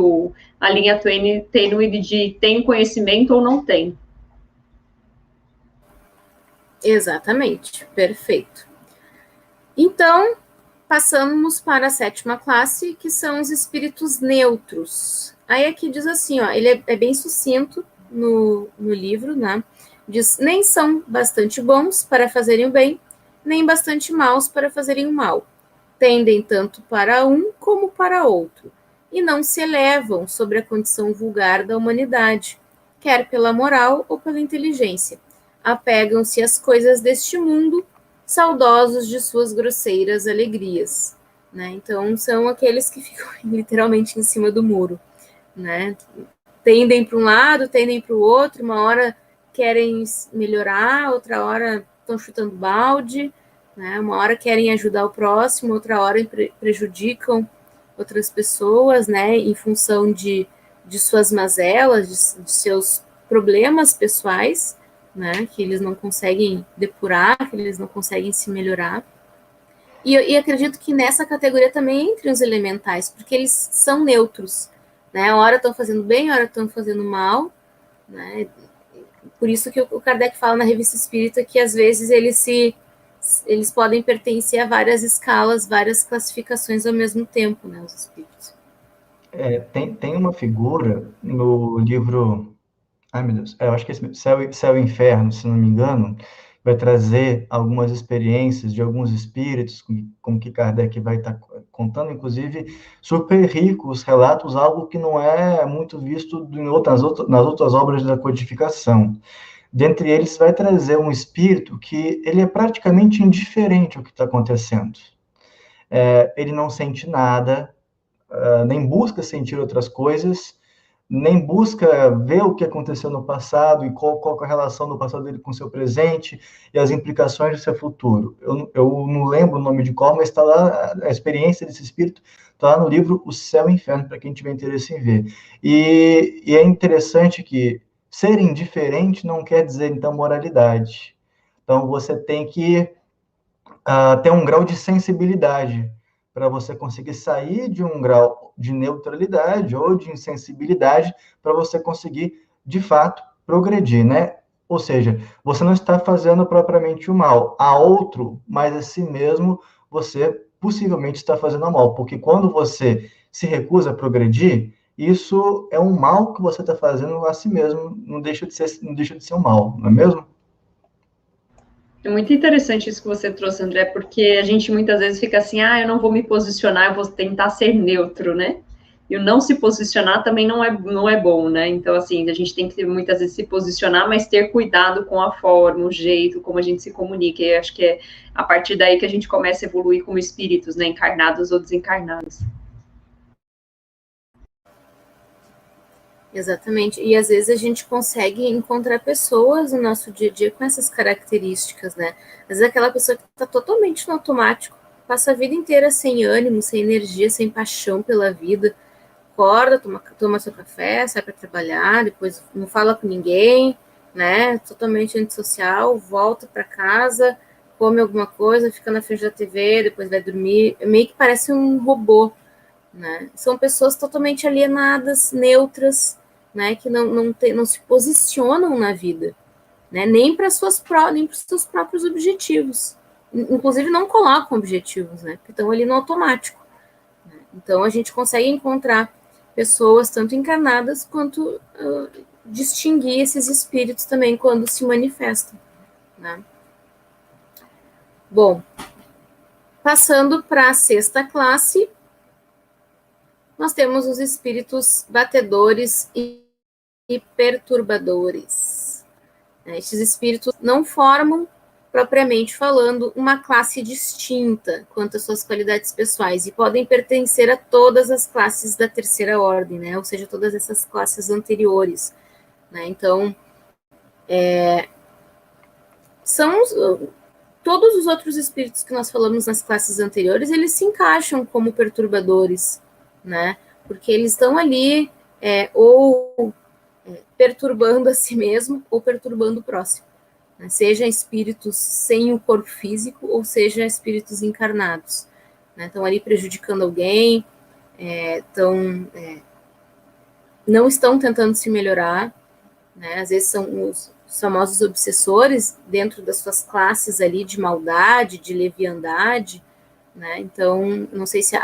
a linha tênue de tem conhecimento ou não tem. Exatamente, perfeito. Então, passamos para a 7ª classe, que são os espíritos neutros. Aí aqui diz assim, ó, ele é bem sucinto no livro, né? Diz, nem são bastante bons para fazerem o bem, nem bastante maus para fazerem o mal. Tendem tanto para um como para outro, e não se elevam sobre a condição vulgar da humanidade, quer pela moral ou pela inteligência. Apegam-se às coisas deste mundo, saudosos de suas grosseiras alegrias, né? Então, são aqueles que ficam literalmente em cima do muro, né? Tendem para um lado, tendem para o outro, uma hora querem melhorar, outra hora estão chutando balde, né? Uma hora querem ajudar o próximo, outra hora prejudicam outras pessoas, né? Em função de suas mazelas, de seus problemas pessoais, né, que eles não conseguem depurar, que eles não conseguem se melhorar. E acredito que nessa categoria também entre os elementais, porque eles são neutros, né? A hora estão fazendo bem, a hora estão fazendo mal, né? Por isso que o Kardec fala na Revista Espírita que às vezes eles podem pertencer a várias escalas, várias classificações ao mesmo tempo, né, os espíritos. Tem uma figura no livro... Ai, meu Deus. Eu acho que esse Céu e Inferno, se não me engano, vai trazer algumas experiências de alguns espíritos, como que Kardec vai estar contando, inclusive, super ricos relatos, algo que não é muito visto nas outras obras da codificação. Dentre eles, vai trazer um espírito que ele é praticamente indiferente ao que está acontecendo. Ele não sente nada, nem busca sentir outras coisas, nem busca ver o que aconteceu no passado e qual é a relação do passado dele com o seu presente e as implicações do seu futuro. Eu não lembro o nome de qual, mas está lá, a experiência desse espírito está lá no livro O Céu e o Inferno, para quem tiver interesse em ver. E é interessante que ser indiferente não quer dizer, então, moralidade. Então, você tem que ter um grau de sensibilidade para você conseguir sair de um grau de neutralidade ou de insensibilidade para você conseguir, de fato, progredir, né? Ou seja, você não está fazendo propriamente o mal a outro, mas a si mesmo você possivelmente está fazendo mal, porque quando você se recusa a progredir, isso é um mal que você está fazendo a si mesmo, não deixa de ser um mal, não é mesmo? É muito interessante isso que você trouxe, André, porque a gente muitas vezes fica assim, eu não vou me posicionar, eu vou tentar ser neutro, né? E o não se posicionar também não é bom, né? Então, assim, a gente tem que muitas vezes se posicionar, mas ter cuidado com a forma, o jeito, como a gente se comunica. E acho que é a partir daí que a gente começa a evoluir como espíritos, né? Encarnados ou desencarnados. Exatamente. E às vezes a gente consegue encontrar pessoas no nosso dia a dia com essas características, né? Às vezes aquela pessoa que está totalmente no automático, passa a vida inteira sem ânimo, sem energia, sem paixão pela vida, acorda, toma seu café, sai para trabalhar, depois não fala com ninguém, né? Totalmente antissocial, volta para casa, come alguma coisa, fica na frente da TV, depois vai dormir, meio que parece um robô, né? São pessoas totalmente alienadas, neutras, né, que não se posicionam na vida, né, nem para os seus próprios objetivos. Inclusive, não colocam objetivos, né, porque estão ali no automático. Né? Então, a gente consegue encontrar pessoas tanto encarnadas quanto distinguir esses espíritos também quando se manifestam. Né? Bom, passando para a 6ª classe, nós temos os espíritos batedores e perturbadores. Estes espíritos não formam, propriamente falando, uma classe distinta quanto às suas qualidades pessoais e podem pertencer a todas as classes da 3ª ordem, né? Ou seja, todas essas classes anteriores. Né? Então, são todos os outros espíritos que nós falamos nas classes anteriores, eles se encaixam como perturbadores, né? Porque eles estão ali ou perturbando a si mesmo ou perturbando o próximo, né? Seja espíritos sem o corpo físico ou seja espíritos encarnados, né? Estão ali prejudicando alguém, não estão tentando se melhorar, né? Às vezes são os famosos obsessores dentro das suas classes ali de maldade, de leviandade, né? Então, não sei se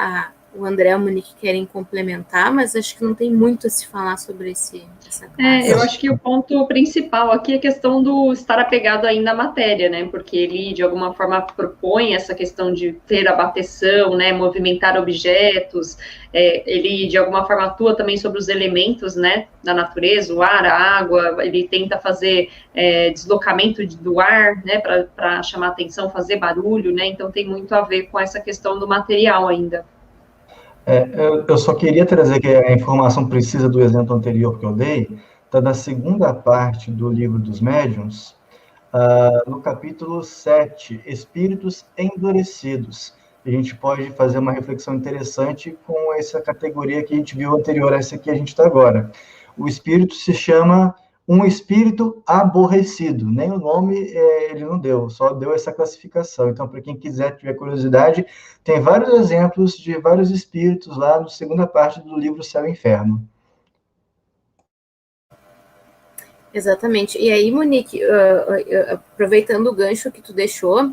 o André e a Monique querem complementar, mas acho que não tem muito a se falar sobre essa classe. Eu acho que o ponto principal aqui é a questão do estar apegado ainda à matéria, né? Porque ele, de alguma forma, propõe essa questão de ter a bateção, né? Movimentar objetos. Ele, de alguma forma, atua também sobre os elementos, né? Da natureza, o ar, a água. Ele tenta fazer deslocamento do ar, né? Para chamar atenção, fazer barulho, né? Então, tem muito a ver com essa questão do material ainda. Eu só queria trazer que a informação precisa do exemplo anterior que eu dei, está na segunda parte do livro dos médiuns, no capítulo 7, Espíritos Endurecidos. A gente pode fazer uma reflexão interessante com essa categoria que a gente viu anterior a essa que a gente está agora. O espírito se chama um espírito aborrecido, nem o nome ele não deu, só deu essa classificação. Então, para quem quiser, tiver curiosidade, tem vários exemplos de vários espíritos lá na segunda parte do livro Céu e Inferno. Exatamente. E aí, Monique, aproveitando o gancho que tu deixou,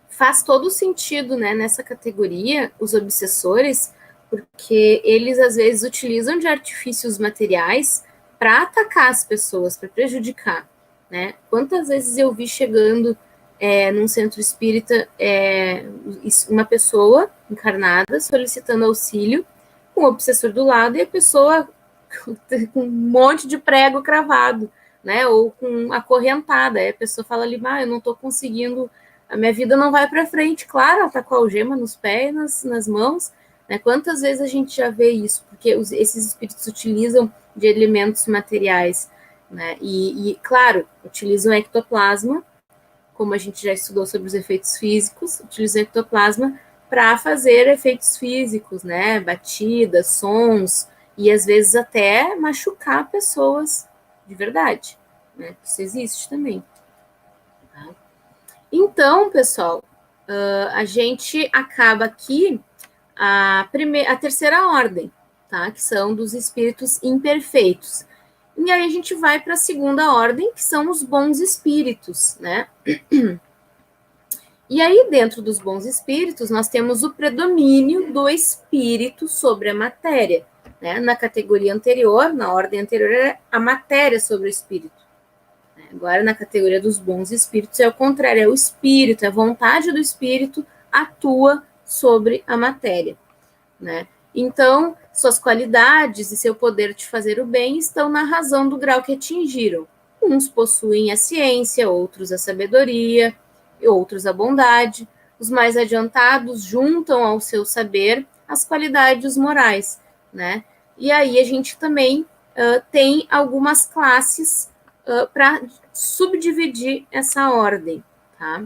faz todo sentido, né, nessa categoria, os obsessores, porque eles, às vezes, utilizam de artifícios materiais para atacar as pessoas, para prejudicar, né? Quantas vezes eu vi chegando num centro espírita uma pessoa encarnada solicitando auxílio, com o obsessor do lado, e a pessoa com um monte de prego cravado, né? Ou com acorrentada. Aí a pessoa fala ali, eu não estou conseguindo, a minha vida não vai para frente. Claro, ela está com a algema nos pés, nas mãos, né? Quantas vezes a gente já vê isso? Porque esses espíritos utilizam de elementos materiais, né? E claro, utilizam ectoplasma, como a gente já estudou sobre os efeitos físicos, utilizam ectoplasma para fazer efeitos físicos, né? Batidas, sons, e às vezes até machucar pessoas de verdade, né? Isso existe também. Tá? Então, pessoal, a gente acaba aqui a terceira ordem, tá? Que são dos espíritos imperfeitos. E aí a gente vai para a segunda ordem, que são os bons espíritos, né? E aí, dentro dos bons espíritos, nós temos o predomínio do espírito sobre a matéria, né? Na categoria anterior, na ordem anterior, era a matéria sobre o espírito. Agora, na categoria dos bons espíritos, é o contrário, é o espírito, a vontade do espírito atua sobre a matéria, né? Então, suas qualidades e seu poder de fazer o bem estão na razão do grau que atingiram. Uns possuem a ciência, outros a sabedoria, outros a bondade. Os mais adiantados juntam ao seu saber as qualidades morais, né? E aí a gente também tem algumas classes para subdividir essa ordem, tá?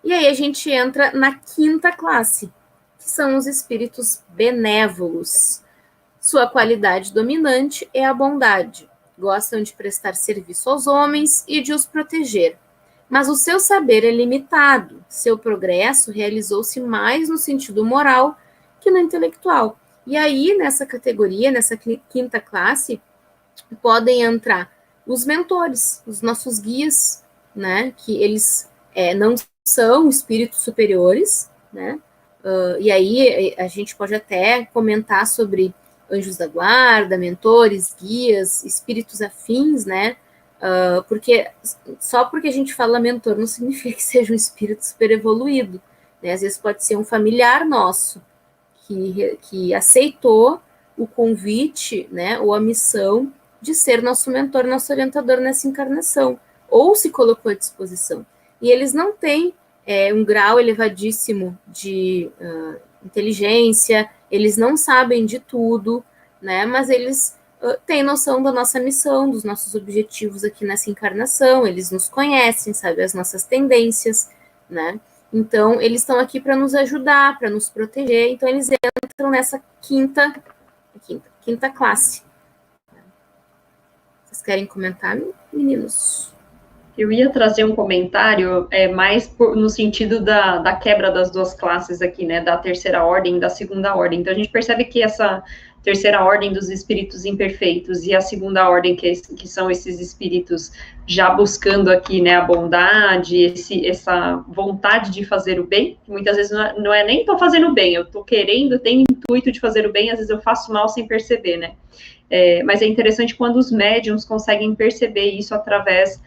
E aí a gente entra na quinta classe, que são os espíritos benévolos. Sua qualidade dominante é a bondade. Gostam de prestar serviço aos homens e de os proteger. Mas o seu saber é limitado. Seu progresso realizou-se mais no sentido moral que no intelectual. E aí, nessa categoria, nessa quinta classe, podem entrar os mentores, os nossos guias, né? Que eles não são espíritos superiores, né? E aí a gente pode até comentar sobre anjos da guarda, mentores, guias, espíritos afins, né? Porque só porque a gente fala mentor não significa que seja um espírito super evoluído, né? Às vezes pode ser um familiar nosso que aceitou o convite, né? Ou a missão de ser nosso mentor, nosso orientador nessa encarnação, ou se colocou à disposição. E eles não têm um grau elevadíssimo de inteligência, eles não sabem de tudo, né? Mas eles têm noção da nossa missão, dos nossos objetivos aqui nessa encarnação, eles nos conhecem, sabem as nossas tendências, né? Então, eles estão aqui para nos ajudar, para nos proteger, então eles entram nessa quinta classe. querem comentar, meninos? Eu ia trazer um comentário mais no sentido da quebra das duas classes aqui, né, da terceira ordem e da segunda ordem. Então, a gente percebe que essa terceira ordem dos espíritos imperfeitos e a segunda ordem, que são esses espíritos já buscando aqui, né, a bondade, essa vontade de fazer o bem, que muitas vezes não é nem estou fazendo o bem, eu estou querendo, tenho intuito de fazer o bem, às vezes eu faço mal sem perceber, né. Mas é interessante quando os médiums conseguem perceber isso através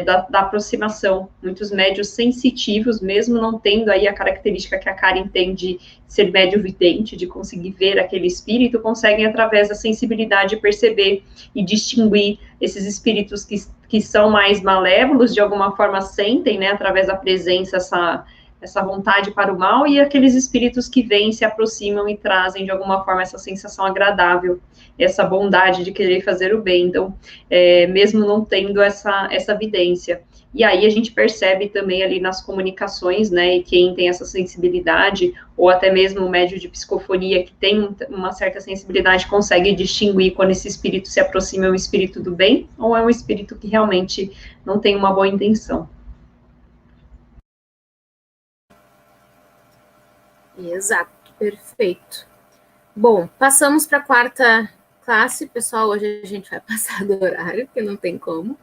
da aproximação. Muitos médios sensitivos, mesmo não tendo aí a característica que a Karen tem de ser médio vidente, de conseguir ver aquele espírito, conseguem, através da sensibilidade, perceber e distinguir esses espíritos que são mais malévolos, de alguma forma sentem, né, através da presença, essa vontade para o mal, e aqueles espíritos que vêm, se aproximam e trazem, de alguma forma, essa sensação agradável, essa bondade de querer fazer o bem. Então, mesmo não tendo essa evidência. E aí a gente percebe também ali nas comunicações, né, e quem tem essa sensibilidade, ou até mesmo o médio de psicofonia, que tem uma certa sensibilidade, consegue distinguir quando esse espírito se aproxima, é um espírito do bem, ou é um espírito que realmente não tem uma boa intenção. Exato, perfeito. Bom, passamos para a quarta classe, pessoal, hoje a gente vai passar do horário, porque não tem como.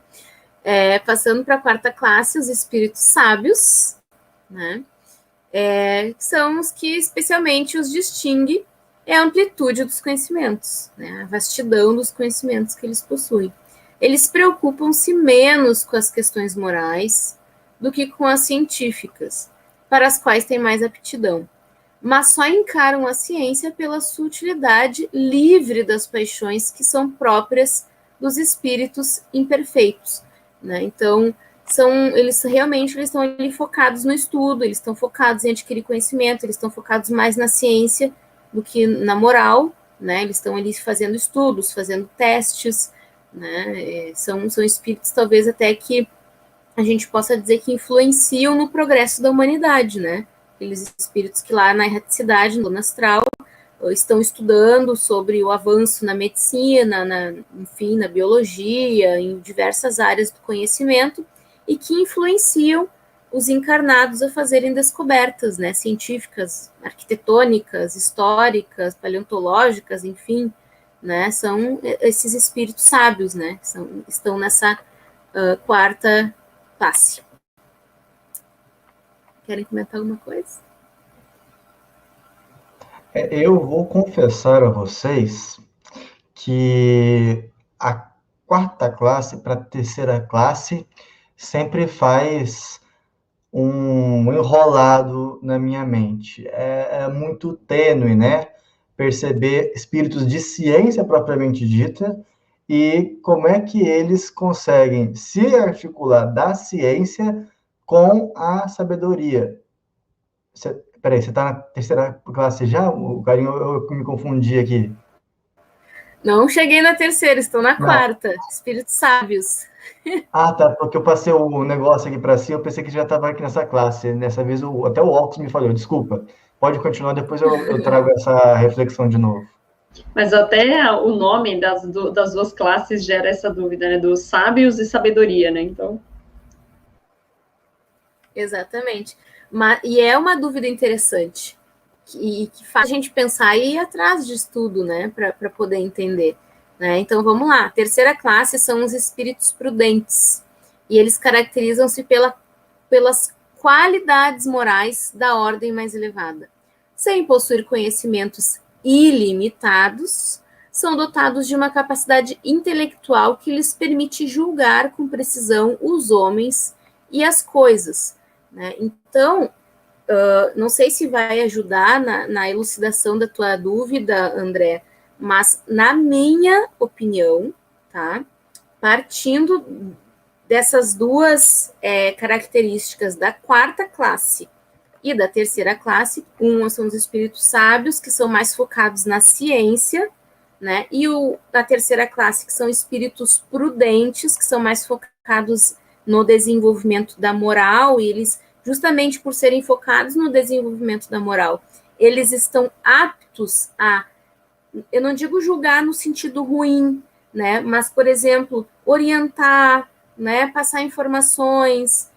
Passando para a quarta classe, os espíritos sábios, né? São os que especialmente os distingue a amplitude dos conhecimentos, né? A vastidão dos conhecimentos que eles possuem. Eles preocupam-se menos com as questões morais do que com as científicas, para as quais têm mais aptidão, mas só encaram a ciência pela sua utilidade livre das paixões que são próprias dos espíritos imperfeitos, né? Então, eles estão ali focados no estudo, eles estão focados em adquirir conhecimento, eles estão focados mais na ciência do que na moral, né? Eles estão ali fazendo estudos, fazendo testes, né? São espíritos, talvez até que a gente possa dizer que influenciam no progresso da humanidade, né? Aqueles espíritos que lá na erraticidade, no astral, estão estudando sobre o avanço na medicina, enfim, na biologia, em diversas áreas do conhecimento, e que influenciam os encarnados a fazerem descobertas, né, científicas, arquitetônicas, históricas, paleontológicas, enfim, né, são esses espíritos sábios, né, estão nessa quarta classe. Querem comentar alguma coisa? Eu vou confessar a vocês que a quarta classe para a terceira classe sempre faz um enrolado na minha mente. É muito tênue, né? Perceber espíritos de ciência propriamente dita e como é que eles conseguem se articular da ciência com a sabedoria. Peraí, você está na terceira classe já? O carinho, eu me confundi aqui. Não cheguei na terceira, estou na Não. quarta. Espíritos sábios. Ah, tá, porque eu passei o negócio aqui para cima, eu pensei que já estava aqui nessa classe. Dessa vez até o óculos me falhou, desculpa. Pode continuar, depois eu trago essa reflexão de novo. Mas até o nome das duas classes gera essa dúvida, né? Dos sábios e sabedoria, né? Então. Exatamente. E é uma dúvida interessante, que faz a gente pensar e ir atrás de estudo, né? Para poder entender. Né? Então, vamos lá. A terceira classe são os espíritos prudentes. E eles caracterizam-se pelas qualidades morais da ordem mais elevada. Sem possuir conhecimentos ilimitados, são dotados de uma capacidade intelectual que lhes permite julgar com precisão os homens e as coisas. Né? Então, não sei se vai ajudar na elucidação da tua dúvida, André, mas, na minha opinião, tá, partindo dessas duas características da quarta classe e da terceira classe, são os espíritos sábios, que são mais focados na ciência, né, e da terceira classe, que são espíritos prudentes, que são mais focados no desenvolvimento da moral, e eles, justamente por serem focados no desenvolvimento da moral, eles estão aptos a, eu não digo julgar no sentido ruim, né? Mas, por exemplo, orientar, né? Passar informações,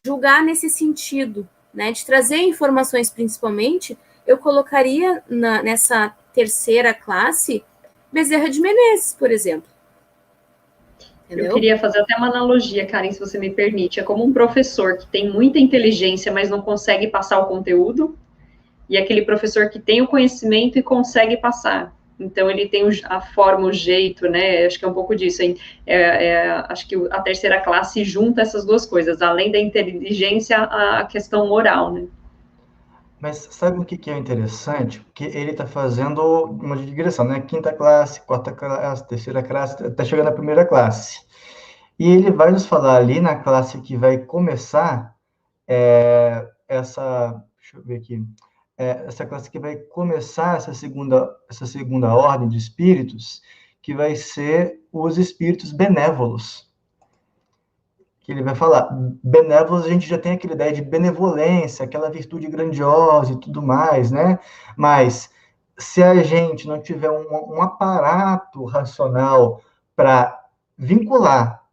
julgar nesse sentido, né? De trazer informações, principalmente, eu colocaria nessa terceira classe Bezerra de Menezes, por exemplo. Entendeu? Eu queria fazer até uma analogia, Karen, se você me permite. É como um professor que tem muita inteligência, mas não consegue passar o conteúdo, e aquele professor que tem o conhecimento e consegue passar. Então, ele tem a forma, o jeito, né? Acho que é um pouco disso. Acho que a terceira classe junta essas duas coisas, além da inteligência, a questão moral, né? Mas sabe o que é interessante? Que ele está fazendo uma digressão, né? Quinta classe, quarta classe, terceira classe, está chegando na primeira classe. E ele vai nos falar ali na classe que vai começar deixa eu ver aqui, essa classe que vai começar essa segunda ordem de espíritos, que vai ser os espíritos benévolos. Que ele vai falar, benévolos, a gente já tem aquela ideia de benevolência, aquela virtude grandiosa e tudo mais, né? Mas se a gente não tiver um aparato racional para vincular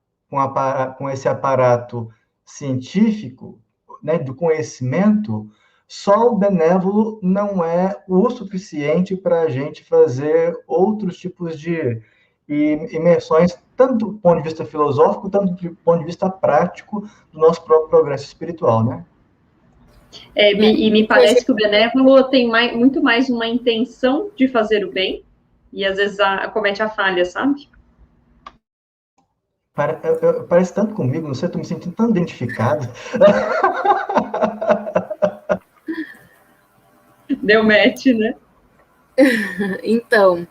com esse aparato científico, né, do conhecimento, só o benévolo não é o suficiente para a gente fazer outros tipos de imersões, tanto do ponto de vista filosófico, tanto do ponto de vista prático do nosso próprio progresso espiritual, né? E me parece que o benévolo tem muito mais uma intenção de fazer o bem, e às vezes comete a falha, sabe? Parece tanto comigo, não sei, estou me sentindo tão identificado. Deu match, né? Então,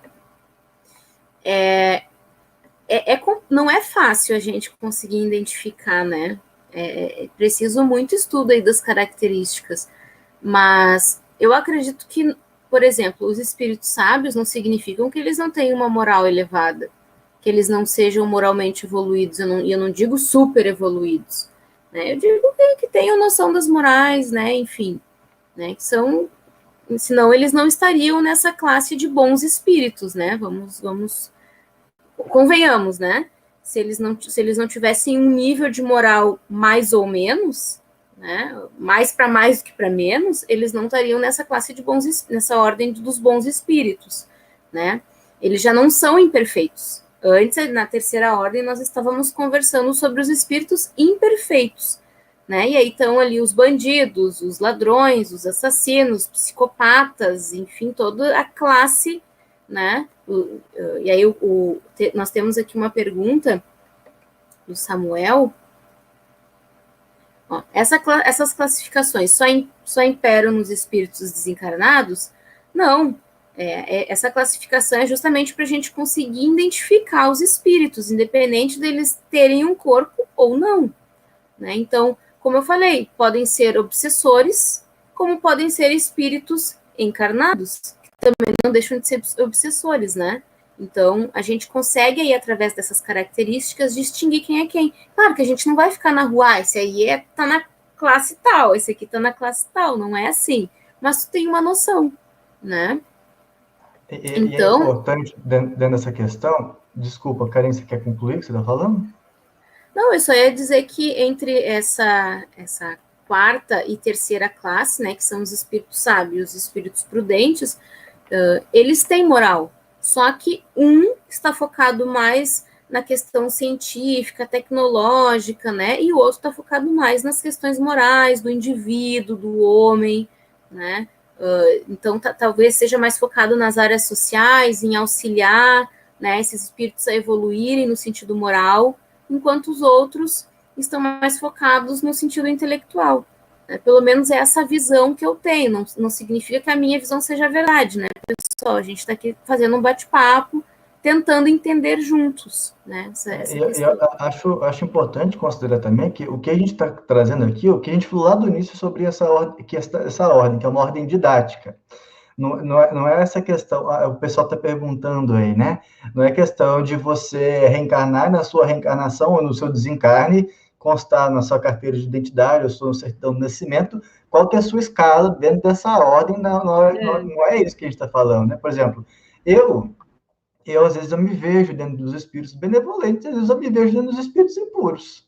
não é fácil a gente conseguir identificar, né? É preciso muito estudo aí das características, mas eu acredito que, por exemplo, os espíritos sábios não significam que eles não tenham uma moral elevada, que eles não sejam moralmente evoluídos, eu não digo super evoluídos, né? Eu digo que tenham noção das morais, né? Enfim, né? Que são, senão eles não estariam nessa classe de bons espíritos, né? Convenhamos, né? Se eles não tivessem um nível de moral mais ou menos, né? Mais para mais do que para menos, eles não estariam nessa classe de nessa ordem dos bons espíritos, né? Eles já não são imperfeitos. Antes, na terceira ordem, nós estávamos conversando sobre os espíritos imperfeitos, né? E aí estão ali os bandidos, os ladrões, os assassinos, psicopatas, enfim, toda a classe, né? E aí nós temos aqui uma pergunta do Samuel. Ó, essas classificações só imperam nos espíritos desencarnados? Não. Essa classificação é justamente para a gente conseguir identificar os espíritos, independente deles terem um corpo ou não, né? Então, como eu falei, podem ser obsessores, como podem ser espíritos encarnados, que também não deixam de ser obsessores, né? Então, a gente consegue aí, através dessas características, distinguir quem é quem. Claro que a gente não vai ficar na rua, esse aí tá na classe tal, esse aqui tá na classe tal, não é assim. Mas tu tem uma noção, né? Então, é importante, dentro dessa questão, desculpa, Karen, você quer concluir o que você está falando? Não, eu só ia dizer que entre essa quarta e terceira classe, né, que são os espíritos sábios, os espíritos prudentes, eles têm moral, só que um está focado mais na questão científica, tecnológica, né, e o outro está focado mais nas questões morais do indivíduo, do homem, né, então talvez seja mais focado nas áreas sociais, em auxiliar, né, esses espíritos a evoluírem no sentido moral, enquanto os outros estão mais focados no sentido intelectual. Né? Pelo menos é essa visão que eu tenho, não significa que a minha visão seja a verdade, né, pessoal? A gente está aqui fazendo um bate-papo, tentando entender juntos, né? Eu acho importante considerar também que o que a gente está trazendo aqui, o que a gente falou lá do início sobre essa ordem, que é uma ordem didática. Não é essa questão, o pessoal está perguntando aí, né? Não é questão de você reencarnar na sua reencarnação ou no seu desencarne, constar na sua carteira de identidade ou sua certidão de nascimento, qual que é a sua escala dentro dessa ordem, não é isso que a gente está falando, né? Por exemplo, eu às vezes eu me vejo dentro dos espíritos benevolentes, às vezes eu me vejo dentro dos espíritos impuros,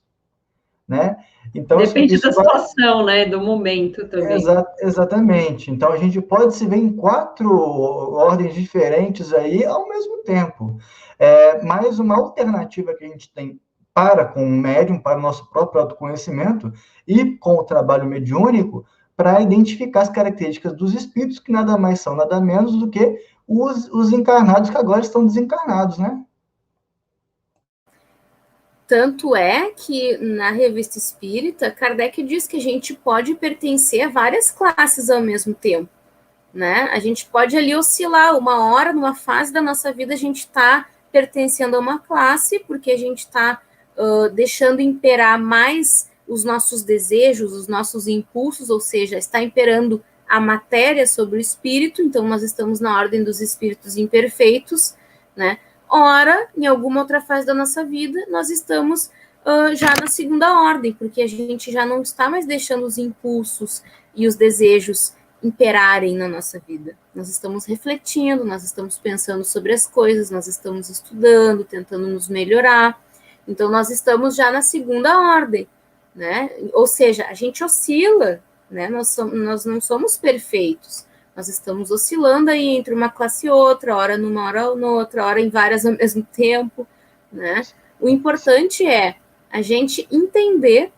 né? Então, Depende isso da vai... situação, né? Do momento também. Exatamente. Então, a gente pode se ver em 4 ordens diferentes aí ao mesmo tempo. Mas uma alternativa que a gente tem para com o médium, para o nosso próprio autoconhecimento e com o trabalho mediúnico, para identificar as características dos espíritos, que nada mais são, nada menos do que os encarnados que agora estão desencarnados, né? Tanto é que na Revista Espírita, Kardec diz que a gente pode pertencer a várias classes ao mesmo tempo, né? A gente pode ali oscilar uma hora, numa fase da nossa vida, a gente está pertencendo a uma classe, porque a gente está deixando imperar mais os nossos desejos, os nossos impulsos, ou seja, está imperando a matéria sobre o espírito, então nós estamos na ordem dos espíritos imperfeitos, né? Ora, em alguma outra fase da nossa vida, nós estamos já na segunda ordem, porque a gente já não está mais deixando os impulsos e os desejos imperarem na nossa vida. Nós estamos refletindo, nós estamos pensando sobre as coisas, nós estamos estudando, tentando nos melhorar. Então, nós estamos já na segunda ordem, né? Ou seja, a gente oscila, né? Nós não somos perfeitos. Nós estamos oscilando aí entre uma classe e outra, hora numa, hora noutra, hora em várias ao mesmo tempo, né? O importante é a gente entender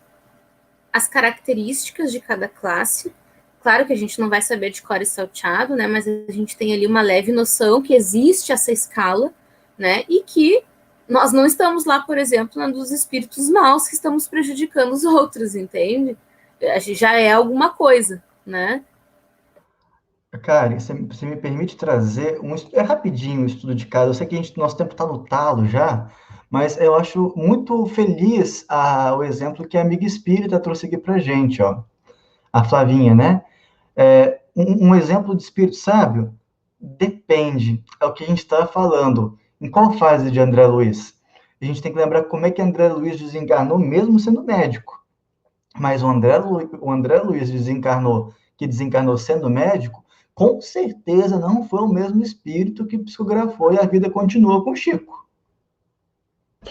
as características de cada classe. Claro que a gente não vai saber de cor e salteado, né? Mas a gente tem ali uma leve noção que existe essa escala, né? E que nós não estamos lá, por exemplo, na dos espíritos maus que estamos prejudicando os outros, entende? Já é alguma coisa, né? Cara, você me permite trazer rapidinho um estudo de caso. Eu sei que nosso tempo está no talo já, mas eu acho muito feliz o exemplo que a amiga espírita trouxe aqui pra gente, ó. A Flavinha, né? Um exemplo de espírito sábio depende, é o que a gente está falando. Em qual fase de André Luiz? A gente tem que lembrar como é que André Luiz desencarnou, mesmo sendo médico. Mas o André Luiz que desencarnou sendo médico, com certeza não foi o mesmo espírito que psicografou e a vida continua com o Chico.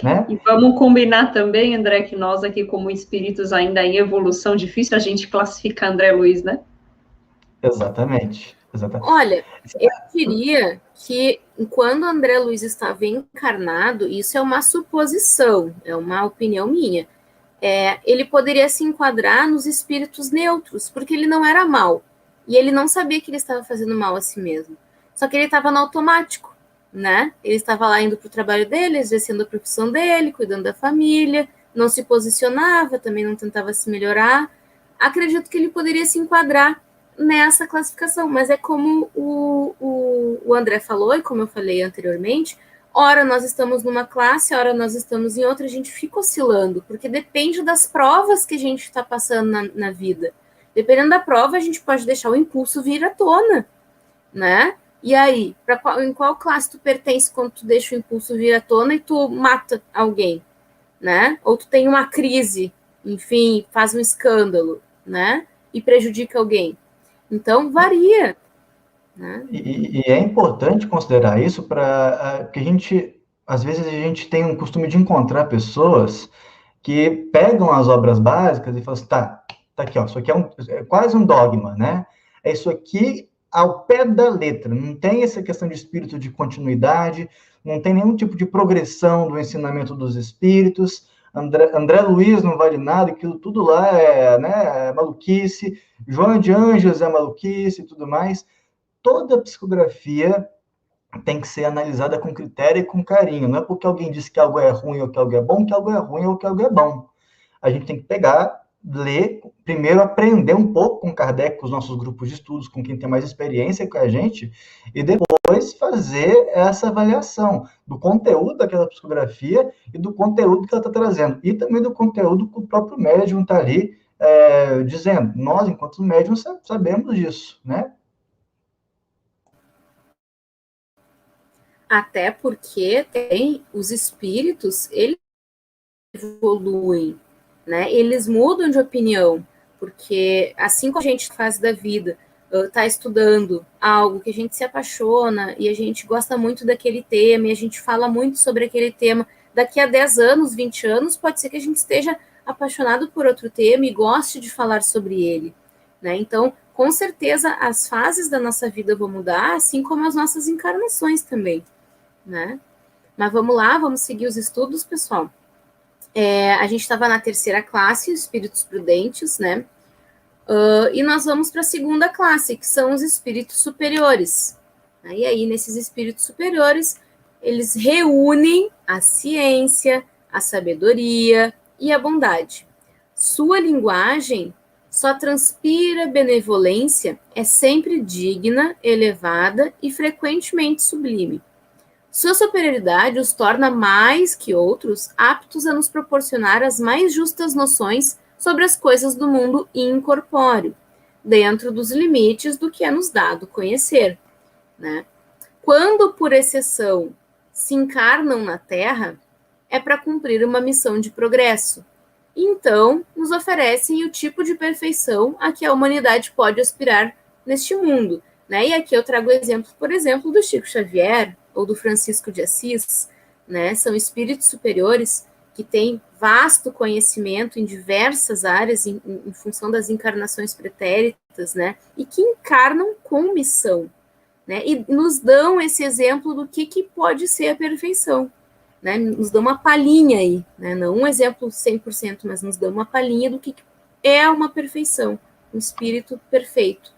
Né? E vamos combinar também, André, que nós aqui, como espíritos ainda em evolução, difícil a gente classificar André Luiz, né? Exatamente. Olha, eu diria que quando André Luiz estava encarnado, isso é uma suposição, é uma opinião minha. Ele poderia se enquadrar nos espíritos neutros, porque ele não era mal. E ele não sabia que ele estava fazendo mal a si mesmo. Só que ele estava no automático, né? Ele estava lá indo para o trabalho dele, exercendo a profissão dele, cuidando da família, não se posicionava, também não tentava se melhorar. Acredito que ele poderia se enquadrar nessa classificação, mas é como o André falou, e como eu falei anteriormente, ora nós estamos numa classe, ora nós estamos em outra, a gente fica oscilando, porque depende das provas que a gente está passando na vida. Dependendo da prova, a gente pode deixar o impulso vir à tona, né? E aí, em qual classe tu pertence quando tu deixa o impulso vir à tona e tu mata alguém, né? Ou tu tem uma crise, enfim, faz um escândalo, né? E prejudica alguém. Então, varia. Né? E é importante considerar isso porque às vezes, a gente tem um costume de encontrar pessoas que pegam as obras básicas e falam assim, tá aqui, ó, isso aqui é quase um dogma, né? É isso aqui ao pé da letra, não tem essa questão de espírito de continuidade, não tem nenhum tipo de progressão do ensinamento dos espíritos, André Luiz não vale nada, aquilo tudo lá é maluquice, João de Anjos é maluquice e tudo mais. Toda psicografia tem que ser analisada com critério e com carinho. Não é porque alguém disse que algo é ruim ou que algo é bom, que algo é ruim ou que algo é bom. A gente tem que pegar, ler, primeiro aprender um pouco com Kardec, com os nossos grupos de estudos, com quem tem mais experiência com a gente, e depois fazer essa avaliação do conteúdo daquela psicografia e do conteúdo que ela está trazendo. E também do conteúdo que o próprio médium está ali dizendo. Nós, enquanto médiums, sabemos disso, né? Até porque tem os espíritos, eles evoluem, né? Eles mudam de opinião, porque assim como a gente faz da vida, está estudando algo, que a gente se apaixona e a gente gosta muito daquele tema e a gente fala muito sobre aquele tema, daqui a 10 anos, 20 anos, pode ser que a gente esteja apaixonado por outro tema e goste de falar sobre ele, né? Então, com certeza, as fases da nossa vida vão mudar, assim como as nossas encarnações também, né? Mas vamos lá, vamos seguir os estudos, pessoal. A gente estava na terceira classe, espíritos prudentes, né? E nós vamos para a segunda classe, que são os espíritos superiores. E aí, nesses espíritos superiores, eles reúnem a ciência, a sabedoria e a bondade. Sua linguagem só transpira benevolência, é sempre digna, elevada e frequentemente sublime. Sua superioridade os torna mais que outros aptos a nos proporcionar as mais justas noções sobre as coisas do mundo incorpóreo, dentro dos limites do que é nos dado conhecer, né? Quando, por exceção, se encarnam na Terra, é para cumprir uma missão de progresso. Então, nos oferecem o tipo de perfeição a que a humanidade pode aspirar neste mundo, né? E aqui eu trago o exemplo, por exemplo, do Chico Xavier ou do Francisco de Assis, né? São espíritos superiores que têm vasto conhecimento em diversas áreas, em função das encarnações pretéritas, né? E que encarnam com missão, né? E nos dão esse exemplo do que pode ser a perfeição, né? Nos dão uma palhinha aí, né? Não um exemplo 100%, mas nos dão uma palhinha do que é uma perfeição, um espírito perfeito,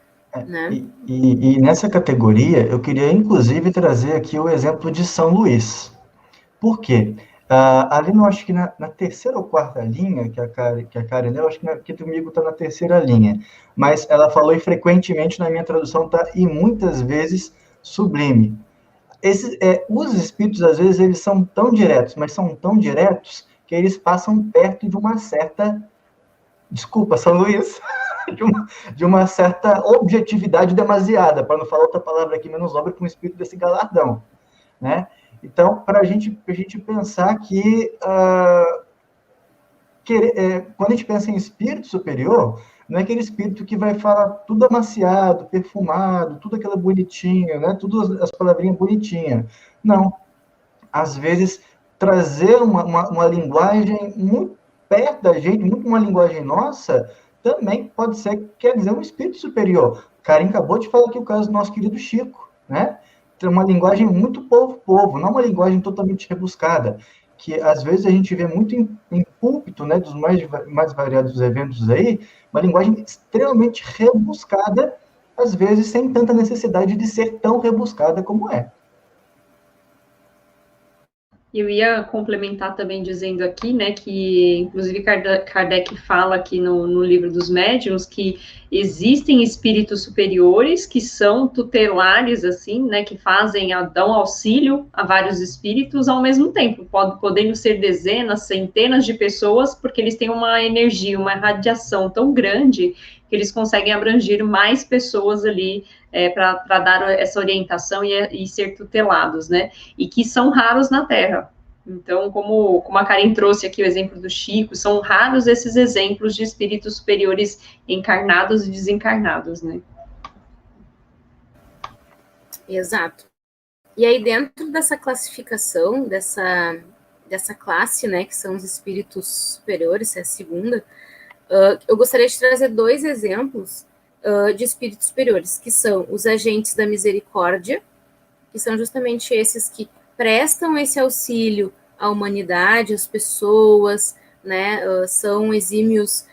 né? E nessa categoria, eu queria inclusive trazer aqui o exemplo de São Luís. Por quê? Ali, eu acho que na terceira ou quarta linha, que a Karen leu, acho que aqui comigo está na terceira linha, mas ela falou, e frequentemente na minha tradução está, e muitas vezes sublime. Os espíritos, às vezes, eles são tão diretos, mas são tão diretos que eles passam perto de uma certa, desculpa, São Luís, de uma certa objetividade demasiada, para não falar outra palavra aqui menos nobre, com o espírito desse galardão, né? Então, para a gente pensar que, quando a gente pensa em espírito superior, não é aquele espírito que vai falar tudo amaciado, perfumado, tudo aquela bonitinha, né? Tudo as palavrinhas bonitinhas. Não. Às vezes, trazer uma linguagem muito perto da gente, muito uma linguagem nossa, também pode ser, quer dizer, um espírito superior. Karen acabou de falar aqui o caso do nosso querido Chico, né? Tem uma linguagem muito povo, não uma linguagem totalmente rebuscada, que às vezes a gente vê muito em púlpito, né, dos mais variados eventos aí, uma linguagem extremamente rebuscada, às vezes sem tanta necessidade de ser tão rebuscada como é. Eu ia complementar também dizendo aqui, né, que inclusive Kardec fala aqui no livro dos médiuns que existem espíritos superiores que são tutelares, assim, né, que dão auxílio a vários espíritos ao mesmo tempo, podendo ser dezenas, centenas de pessoas, porque eles têm uma energia, uma radiação tão grande que eles conseguem abranger mais pessoas ali para dar essa orientação e ser tutelados, né? E que são raros na Terra. Então, como a Karen trouxe aqui o exemplo do Chico, são raros esses exemplos de espíritos superiores encarnados e desencarnados, né? Exato. E aí, dentro dessa classificação, dessa classe, né, que são os espíritos superiores, é a segunda, eu gostaria de trazer 2 exemplos de espíritos superiores, que são os agentes da misericórdia, que são justamente esses que prestam esse auxílio à humanidade, às pessoas, né, são exímios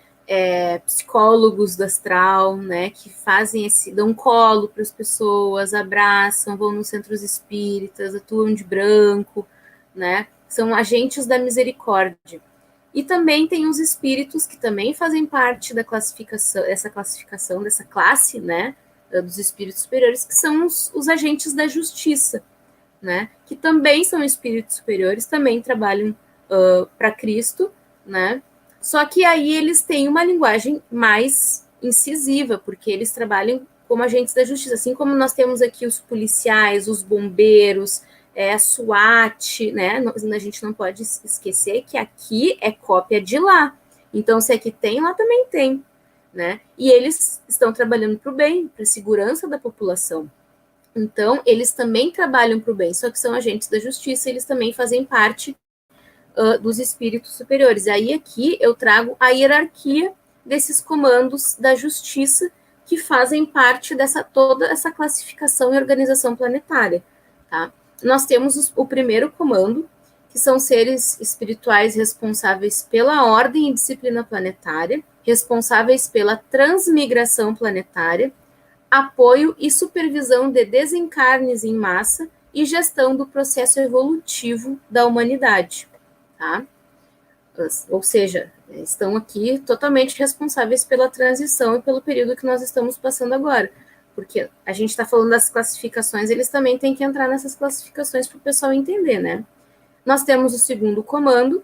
psicólogos do astral, né, que dão colo para as pessoas, abraçam, vão nos centros espíritas, atuam de branco, né, são agentes da misericórdia. E também tem os espíritos que também fazem parte dessa classificação, dessa classe, né, dos espíritos superiores, que são os agentes da justiça, né, que também são espíritos superiores, também trabalham para Cristo, né, só que aí eles têm uma linguagem mais incisiva, porque eles trabalham como agentes da justiça, assim como nós temos aqui os policiais, os bombeiros, a SWAT, né? A gente não pode esquecer que aqui é cópia de lá. Então, se aqui tem, lá também tem, né? E eles estão trabalhando para o bem, para a segurança da população. Então, eles também trabalham para o bem, só que são agentes da justiça, eles também fazem parte dos espíritos superiores. Aí aqui eu trago a hierarquia desses comandos da justiça que fazem parte dessa toda essa classificação e organização planetária, tá? Nós temos o primeiro comando, que são seres espirituais responsáveis pela ordem e disciplina planetária, responsáveis pela transmigração planetária, apoio e supervisão de desencarnes em massa e gestão do processo evolutivo da humanidade, tá? Ou seja, estão aqui totalmente responsáveis pela transição e pelo período que nós estamos passando agora, porque a gente está falando das classificações, eles também têm que entrar nessas classificações para o pessoal entender, né? Nós temos o segundo comando,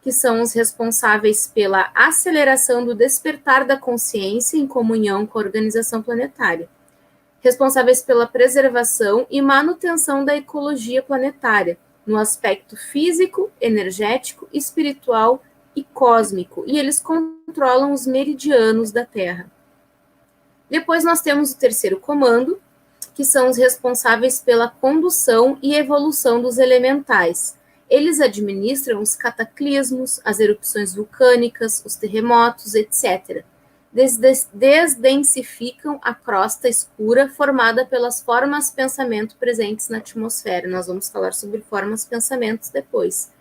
que são os responsáveis pela aceleração do despertar da consciência em comunhão com a organização planetária, responsáveis pela preservação e manutenção da ecologia planetária, no aspecto físico, energético, espiritual e cósmico, e eles controlam os meridianos da Terra. Depois nós temos o terceiro comando, que são os responsáveis pela condução e evolução dos elementais. Eles administram os cataclismos, as erupções vulcânicas, os terremotos, etc. Desdensificam a crosta escura formada pelas formas pensamento presentes na atmosfera. Nós vamos falar sobre formas pensamentos depois,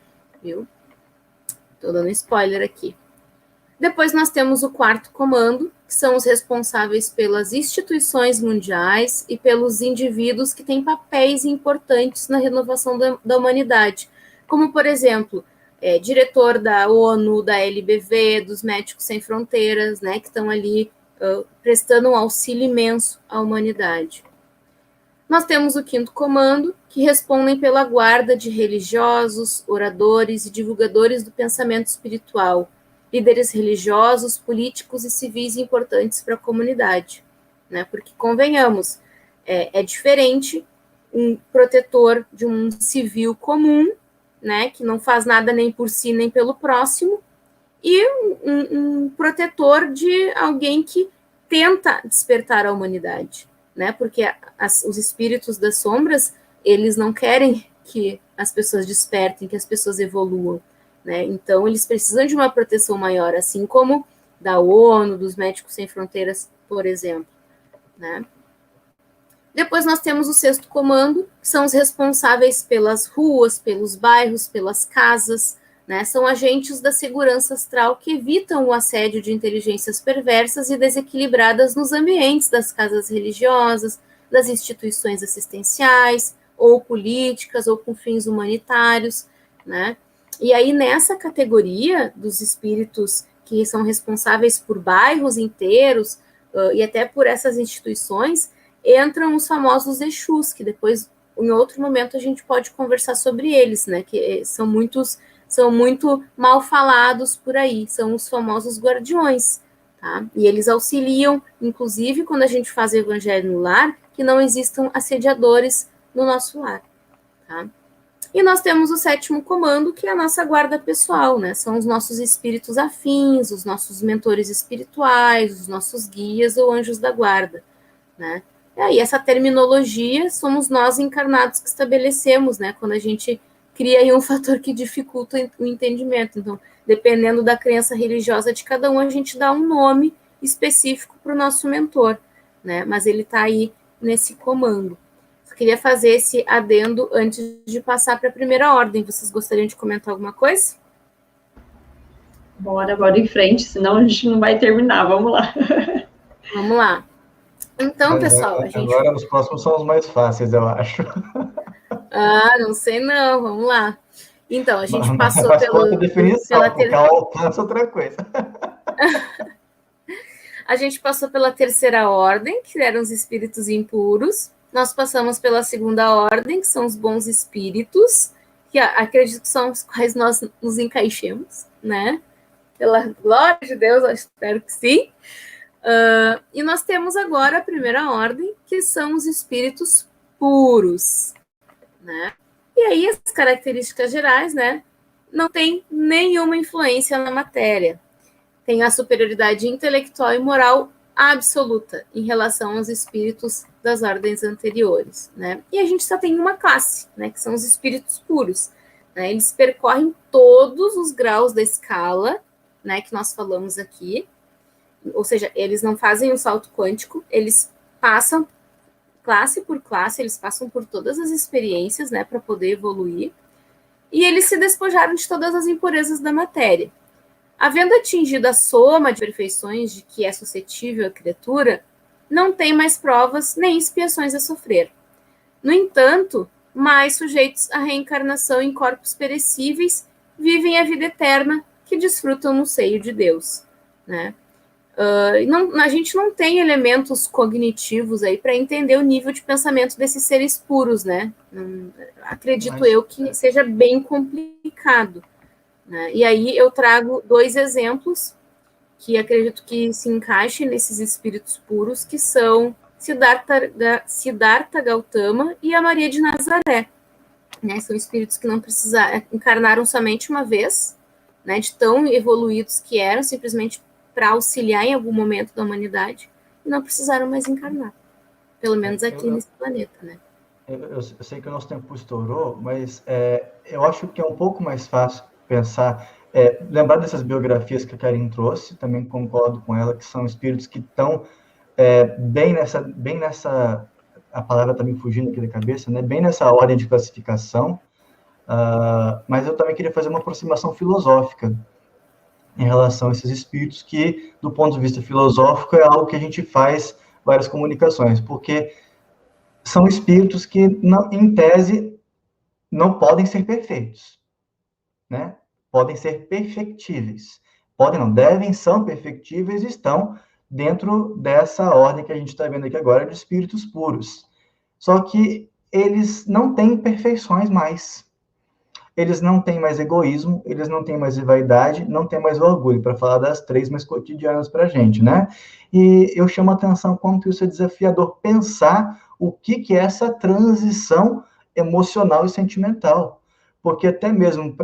viu? Estou dando spoiler aqui. Depois nós temos o quarto comando, que são os responsáveis pelas instituições mundiais e pelos indivíduos que têm papéis importantes na renovação da humanidade, como, por exemplo, diretor da ONU, da LBV, dos Médicos Sem Fronteiras, né, que estão ali prestando um auxílio imenso à humanidade. Nós temos o quinto comando, que respondem pela guarda de religiosos, oradores e divulgadores do pensamento espiritual, líderes religiosos, políticos e civis importantes para a comunidade, né? Porque, convenhamos, é diferente um protetor de um civil comum, né, que não faz nada nem por si nem pelo próximo, e um protetor de alguém que tenta despertar a humanidade, né? Porque os espíritos das sombras, eles não querem que as pessoas despertem, que as pessoas evoluam, né? Então, eles precisam de uma proteção maior, assim como da ONU, dos Médicos Sem Fronteiras, por exemplo, né? Depois nós temos o sexto comando, que são os responsáveis pelas ruas, pelos bairros, pelas casas, né? São agentes da segurança astral que evitam o assédio de inteligências perversas e desequilibradas nos ambientes das casas religiosas, das instituições assistenciais, ou políticas, ou com fins humanitários, né? E aí, nessa categoria dos espíritos que são responsáveis por bairros inteiros, e até por essas instituições, entram os famosos Exus, que depois, em outro momento, a gente pode conversar sobre eles, né? Que são muito mal falados por aí, são os famosos guardiões, tá? E eles auxiliam, inclusive, quando a gente faz o evangelho no lar, que não existam assediadores no nosso lar, tá? E nós temos o sétimo comando, que é a nossa guarda pessoal, né? São os nossos espíritos afins, os nossos mentores espirituais, os nossos guias ou anjos da guarda, né? E essa terminologia somos nós encarnados que estabelecemos, né? Quando a gente cria aí um fator que dificulta o entendimento. Então, dependendo da crença religiosa de cada um, a gente dá um nome específico para o nosso mentor, né? Mas ele está aí nesse comando. Eu queria fazer esse adendo antes de passar para a primeira ordem. Vocês gostariam de comentar alguma coisa? Bora em frente, senão a gente não vai terminar. Vamos lá. Vamos lá. Então, pessoal, a gente... Agora os próximos são os mais fáceis, eu acho. Não sei não, vamos lá. Então, a gente passou pela definição, porque ela alcança outra coisa. A gente passou pela terceira ordem, que eram os espíritos impuros. Nós passamos pela segunda ordem, que são os bons espíritos, que acredito que são os quais nós nos encaixemos, né? Pela glória de Deus, eu espero que sim. E nós temos agora a primeira ordem, que são os espíritos puros, né? E aí as características gerais, né? Não tem nenhuma influência na matéria. têm a superioridade intelectual e moral absoluta em relação aos espíritos das ordens anteriores, né? E a gente só tem uma classe, né, que são os espíritos puros, né? Eles percorrem todos os graus da escala, né, que nós falamos aqui, ou seja, eles não fazem um salto quântico, eles passam classe por classe, eles passam por todas as experiências, né, para poder evoluir, e eles se despojaram de todas as impurezas da matéria. Havendo atingido a soma de perfeições de que é suscetível a criatura, não tem mais provas nem expiações a sofrer. No entanto, mais sujeitos à reencarnação em corpos perecíveis, vivem a vida eterna que desfrutam no seio de Deus, né? A gente não tem elementos cognitivos aí para entender o nível de pensamento desses seres puros, né? Acredito eu que seja bem complicado, né? E aí eu trago 2 exemplos que acredito que se encaixem nesses espíritos puros, que são Siddhartha Gautama e a Maria de Nazaré, né? São espíritos que não encarnaram somente uma vez, né? De tão evoluídos que eram, simplesmente para auxiliar em algum momento da humanidade, e não precisaram mais encarnar, pelo menos aqui nesse planeta, né? Eu sei que o nosso tempo estourou, mas eu acho que é um pouco mais fácil pensar, lembrar dessas biografias que a Karin trouxe, também concordo com ela, que são espíritos que estão bem nessa, a palavra está me fugindo aqui da cabeça, né? Bem nessa ordem de classificação, mas eu também queria fazer uma aproximação filosófica em relação a esses espíritos, que, do ponto de vista filosófico, é algo que a gente faz várias comunicações, porque são espíritos que, em tese, não podem ser perfeitos, né? Podem ser perfectíveis. Podem não, devem, são perfectíveis e estão dentro dessa ordem que a gente está vendo aqui agora de espíritos puros. Só que eles não têm perfeições mais. Eles não têm mais egoísmo, eles não têm mais vaidade, não têm mais orgulho, para falar das 3 mais cotidianas para a gente, né? E eu chamo a atenção quanto isso é desafiador, pensar o que é essa transição emocional e sentimental. Porque até mesmo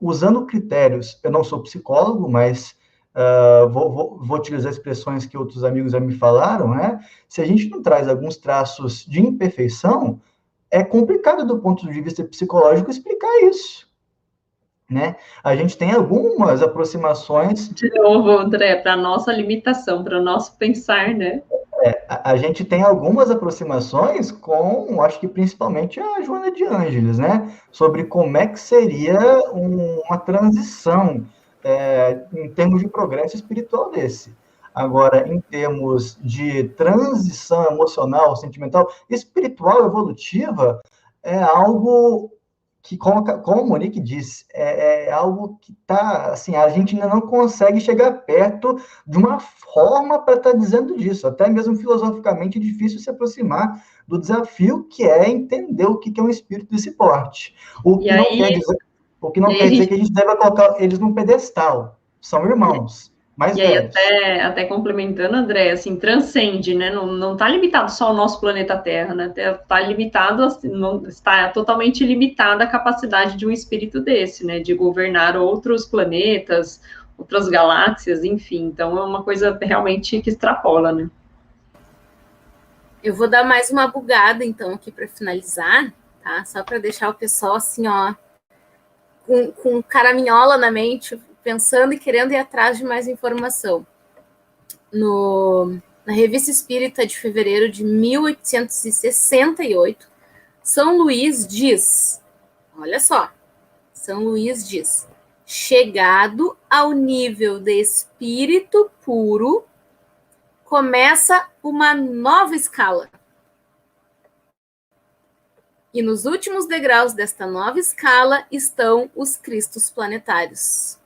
usando critérios, eu não sou psicólogo, mas vou utilizar expressões que outros amigos já me falaram, né? Se a gente não traz alguns traços de imperfeição, é complicado do ponto de vista psicológico explicar isso, né? A gente tem algumas aproximações... De novo, André, para a nossa limitação, para o nosso pensar, né? A gente tem algumas aproximações com, acho que principalmente a Joana de Ângeles, né? Sobre como é que seria uma transição em termos de progresso espiritual desse. Agora, em termos de transição emocional, sentimental, espiritual, evolutiva, é algo que, como a Monique disse, é algo que tá, assim, a gente ainda não consegue chegar perto de uma forma para estar dizendo disso. Até mesmo filosoficamente é difícil se aproximar do desafio que é entender o que é um espírito desse porte. O que não quer dizer que a gente deve colocar eles num pedestal. São irmãos. E aí, até complementando, André, assim, transcende, né? Não está limitado só ao nosso planeta Terra, né? Está limitado, não está totalmente limitada a capacidade de um espírito desse, né? De governar outros planetas, outras galáxias, enfim. Então, é uma coisa realmente que extrapola, né? Eu vou dar mais uma bugada, então, aqui para finalizar, tá? Só para deixar o pessoal, assim, ó, com caraminhola na mente, pensando e querendo ir atrás de mais informação. Na Revista Espírita de fevereiro de 1868, São Luís diz, olha só, São Luís diz, chegado ao nível de espírito puro, começa uma nova escala. E nos últimos degraus desta nova escala estão os Cristos planetários.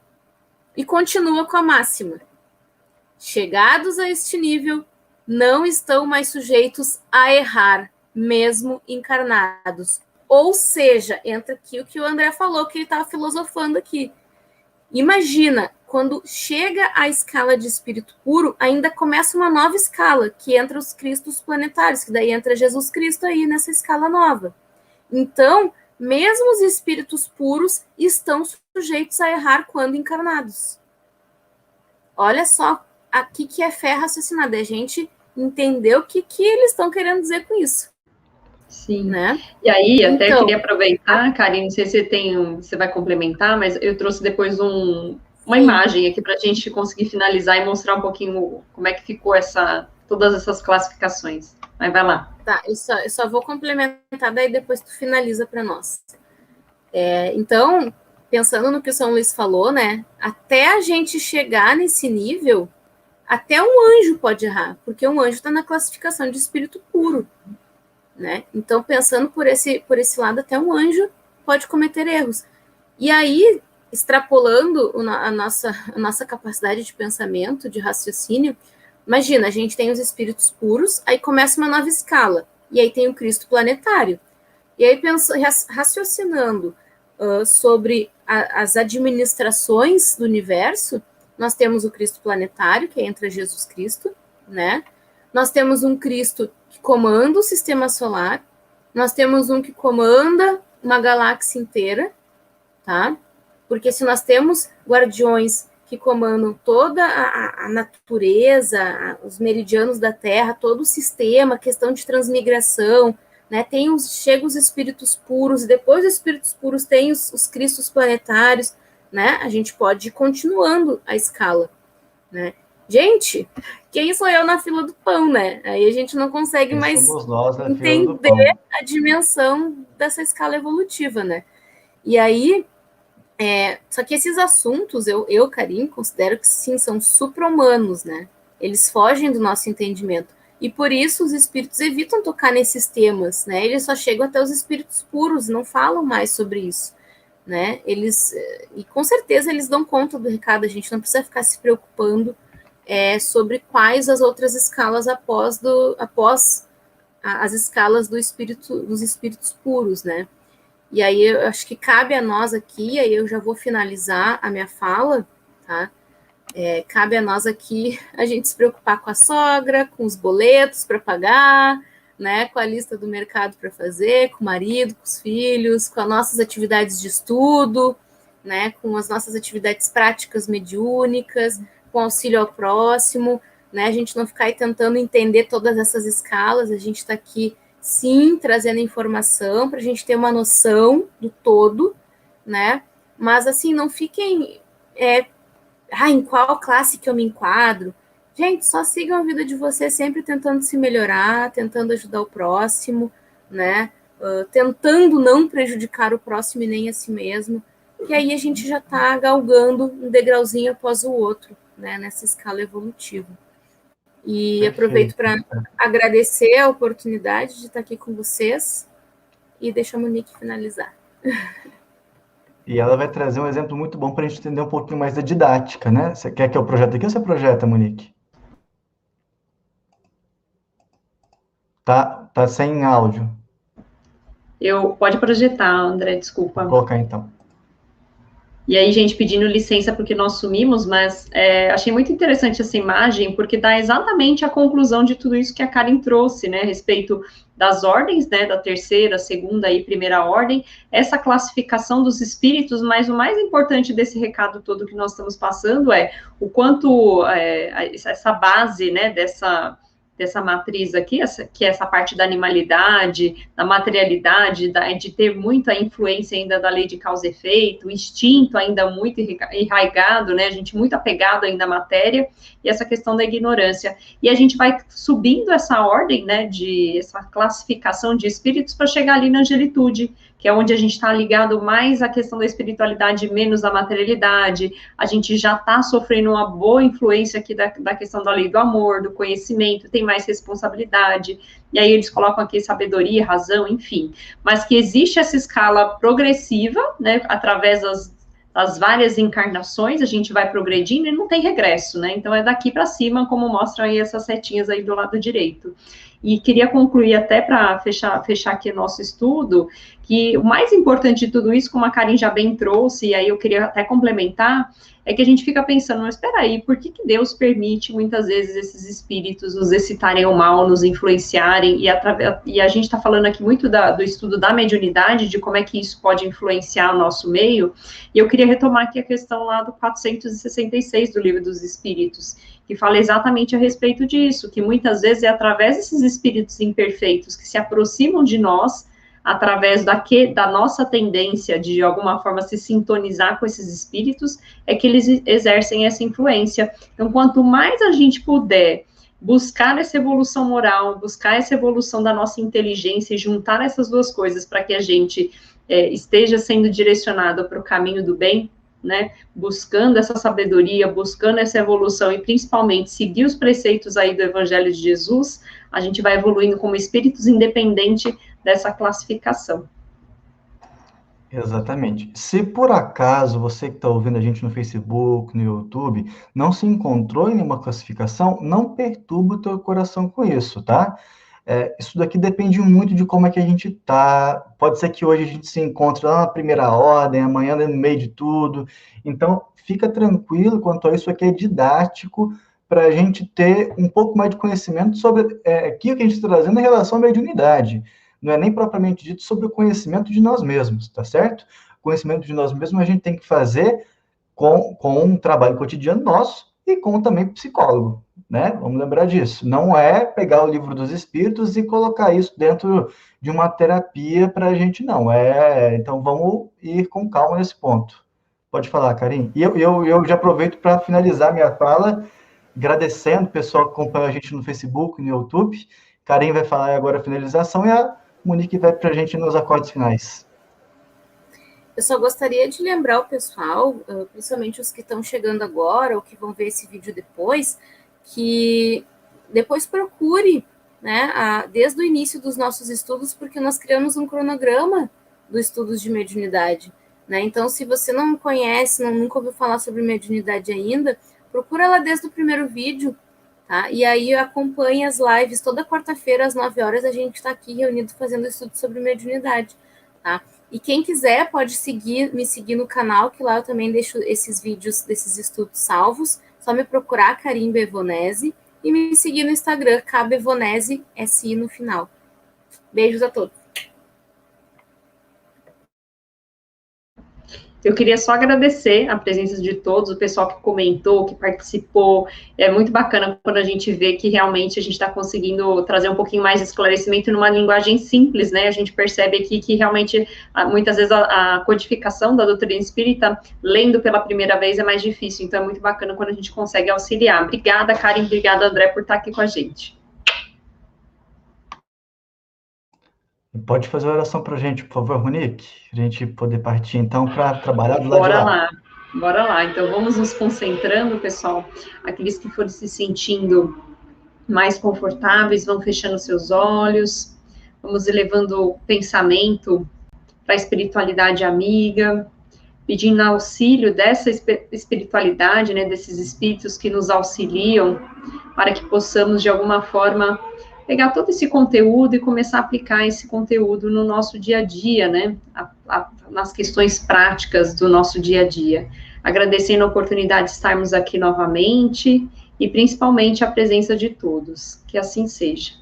E continua com a máxima. Chegados a este nível, não estão mais sujeitos a errar, mesmo encarnados. Ou seja, entra aqui o que o André falou, que ele estava filosofando aqui. Imagina, quando chega à escala de espírito puro, ainda começa uma nova escala, que entra os Cristos planetários, que daí entra Jesus Cristo aí nessa escala nova. Então, mesmo os espíritos puros estão sujeitos a errar quando encarnados. olha só aqui que é fé raciocinada, a gente entender o que eles estão querendo dizer com isso. Sim. Né? E aí, até então, queria aproveitar, Karine, não sei se você vai complementar, mas eu trouxe depois uma imagem aqui para a gente conseguir finalizar e mostrar um pouquinho como é que ficou todas essas classificações. Mas vai lá. Tá, eu só vou complementar, daí depois tu finaliza para nós. Então, pensando no que o São Luís falou, né? Até a gente chegar nesse nível, até um anjo pode errar, porque um anjo está na classificação de espírito puro, né? Então, pensando por esse lado, até um anjo pode cometer erros. E aí, extrapolando a nossa capacidade de pensamento, de raciocínio, imagina, a gente tem os espíritos puros, aí começa uma nova escala, e aí tem o Cristo planetário. E aí, raciocinando sobre as administrações do universo, nós temos o Cristo planetário, que entra Jesus Cristo, né? Nós temos um Cristo que comanda o sistema solar, nós temos um que comanda uma galáxia inteira, tá? Porque se nós temos guardiões que comandam toda a natureza, os meridianos da Terra, todo o sistema, questão de transmigração, né? Chegam os espíritos puros, e depois dos espíritos puros tem os cristos planetários, né? A gente pode ir continuando a escala, né? Gente, quem sou eu na fila do pão, né? Aí a gente não consegue mais entender a dimensão dessa escala evolutiva, né? E aí, só que esses assuntos, eu, Karim, considero que sim, são supra-humanos, né? Eles fogem do nosso entendimento. E por isso os espíritos evitam tocar nesses temas, né? Eles só chegam até os espíritos puros, não falam mais sobre isso, né? E com certeza eles dão conta do recado, a gente não precisa ficar se preocupando sobre quais as outras escalas após as escalas dos espíritos puros, né? E aí eu acho que cabe a nós aqui, aí eu já vou finalizar a minha fala, tá? Cabe a nós aqui a gente se preocupar com a sogra, com os boletos para pagar, né? Com a lista do mercado para fazer, com o marido, com os filhos, com as nossas atividades de estudo, né? Com as nossas atividades práticas mediúnicas, com auxílio ao próximo, né? A gente não ficar aí tentando entender todas essas escalas, a gente está aqui, sim, trazendo informação para a gente ter uma noção do todo, né? Mas, assim, não fiquem... em qual classe que eu me enquadro? Gente, só sigam a vida de vocês sempre tentando se melhorar, tentando ajudar o próximo, né? Tentando não prejudicar o próximo e nem a si mesmo. E aí a gente já está galgando um degrauzinho após o outro, né? Nessa escala evolutiva. E perfeito. Aproveito para agradecer a oportunidade de estar aqui com vocês e deixa a Monique finalizar. E ela vai trazer um exemplo muito bom para a gente entender um pouquinho mais da didática, né? Você quer que eu projete aqui ou você projeta, Monique? Tá sem áudio. Pode projetar, André, desculpa. Vou colocar então. E aí, gente, pedindo licença porque nós sumimos, mas achei muito interessante essa imagem, porque dá exatamente a conclusão de tudo isso que a Karen trouxe, né, a respeito das ordens, né, da terceira, segunda e primeira ordem, essa classificação dos espíritos, mas o mais importante desse recado todo que nós estamos passando é o quanto essa base, né, dessa matriz aqui, que é essa parte da animalidade, da materialidade, de ter muita influência ainda da lei de causa e efeito, o instinto ainda muito enraigado, né, a gente muito apegado ainda à matéria, e essa questão da ignorância. E a gente vai subindo essa ordem, né, essa classificação de espíritos para chegar ali na angelitude, que é onde a gente está ligado mais à questão da espiritualidade, menos à materialidade, a gente já está sofrendo uma boa influência aqui da questão da lei do amor, do conhecimento, tem mais responsabilidade, e aí eles colocam aqui sabedoria, razão, enfim, mas que existe essa escala progressiva, né, através das várias encarnações, a gente vai progredindo e não tem regresso, né, então é daqui para cima, como mostram aí essas setinhas aí do lado direito. E queria concluir até para fechar aqui o nosso estudo, que o mais importante de tudo isso, como a Karen já bem trouxe, e aí eu queria até complementar, é que a gente fica pensando, mas espera aí, por que Deus permite muitas vezes esses espíritos nos excitarem ao mal, nos influenciarem, e a gente está falando aqui muito do estudo da mediunidade, de como é que isso pode influenciar o nosso meio, e eu queria retomar aqui a questão lá do 466 do Livro dos Espíritos, que fala exatamente a respeito disso, que muitas vezes é através desses espíritos imperfeitos que se aproximam de nós, através da nossa tendência de alguma forma se sintonizar com esses espíritos, é que eles exercem essa influência. Então, quanto mais a gente puder buscar essa evolução moral, buscar essa evolução da nossa inteligência e juntar essas duas coisas para que a gente esteja sendo direcionado para o caminho do bem, né, buscando essa sabedoria, buscando essa evolução e principalmente seguir os preceitos aí do Evangelho de Jesus, a gente vai evoluindo como espíritos independente dessa classificação. Exatamente. Se por acaso você que está ouvindo a gente no Facebook, no YouTube, não se encontrou em nenhuma classificação, não perturba o teu coração com isso, tá? Isso daqui depende muito de como é que a gente tá. Pode ser que hoje a gente se encontre lá na primeira ordem, amanhã no meio de tudo. Então, fica tranquilo quanto a isso aqui é didático para a gente ter um pouco mais de conhecimento sobre aquilo que a gente está trazendo em relação à mediunidade. Não é nem propriamente dito sobre o conhecimento de nós mesmos, tá certo? O conhecimento de nós mesmos a gente tem que fazer com um trabalho cotidiano nosso e com também psicólogo, né? Vamos lembrar disso. Não é pegar o Livro dos Espíritos e colocar isso dentro de uma terapia para a gente, não. Então, vamos ir com calma nesse ponto. Pode falar, Karim. E eu já aproveito para finalizar minha fala, agradecendo o pessoal que acompanha a gente no Facebook, no YouTube. Karim vai falar agora a finalização e a Monique vai para a gente nos acordes finais. Eu só gostaria de lembrar o pessoal, principalmente os que estão chegando agora ou que vão ver esse vídeo depois, que depois procure, né, desde o início dos nossos estudos, porque nós criamos um cronograma dos estudos de mediunidade, né? Então, se você não conhece, nunca ouviu falar sobre mediunidade ainda, procura lá desde o primeiro vídeo, tá? E aí acompanhe as lives, toda quarta-feira às 9 horas a gente está aqui reunido fazendo estudo sobre mediunidade, tá? E quem quiser pode me seguir no canal, que lá eu também deixo esses vídeos desses estudos salvos. Só me procurar Karim Evonese e me seguir no Instagram, Cabevonese, SI no final. Beijos a todos. Eu queria só agradecer a presença de todos, o pessoal que comentou, que participou. É muito bacana quando a gente vê que realmente a gente está conseguindo trazer um pouquinho mais de esclarecimento numa linguagem simples, né? A gente percebe aqui que realmente, muitas vezes, a codificação da doutrina espírita, lendo pela primeira vez, é mais difícil. Então, é muito bacana quando a gente consegue auxiliar. Obrigada, Karen, obrigada, André, por estar aqui com a gente. Pode fazer a oração para a gente, por favor, Monique? A gente poder partir, então, para trabalhar do lado de lá. Bora lá. Então, vamos nos concentrando, pessoal. Aqueles que forem se sentindo mais confortáveis, vão fechando seus olhos. Vamos elevando o pensamento para a espiritualidade amiga, pedindo auxílio dessa espiritualidade, né, desses espíritos que nos auxiliam, para que possamos, de alguma forma, pegar todo esse conteúdo e começar a aplicar esse conteúdo no nosso dia a dia, né, nas questões práticas do nosso dia a dia. Agradecendo a oportunidade de estarmos aqui novamente e principalmente a presença de todos. Que assim seja.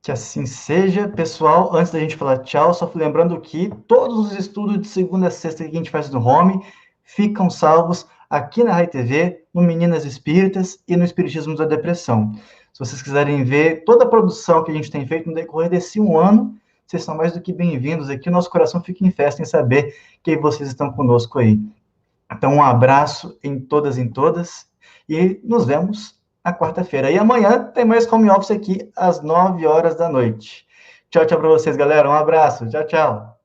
Que assim seja. Pessoal, antes da gente falar tchau, só lembrando que todos os estudos de segunda a sexta que a gente faz no Home ficam salvos aqui na Rai TV, no Meninas Espíritas e no Espiritismo da Depressão. Se vocês quiserem ver toda a produção que a gente tem feito no decorrer desse um ano, vocês são mais do que bem-vindos aqui. Nosso coração fica em festa em saber que vocês estão conosco aí. Então, um abraço em todas e nos vemos na quarta-feira. E amanhã tem mais home office aqui às 9 horas da noite. Tchau, tchau para vocês, galera. Um abraço. Tchau, tchau.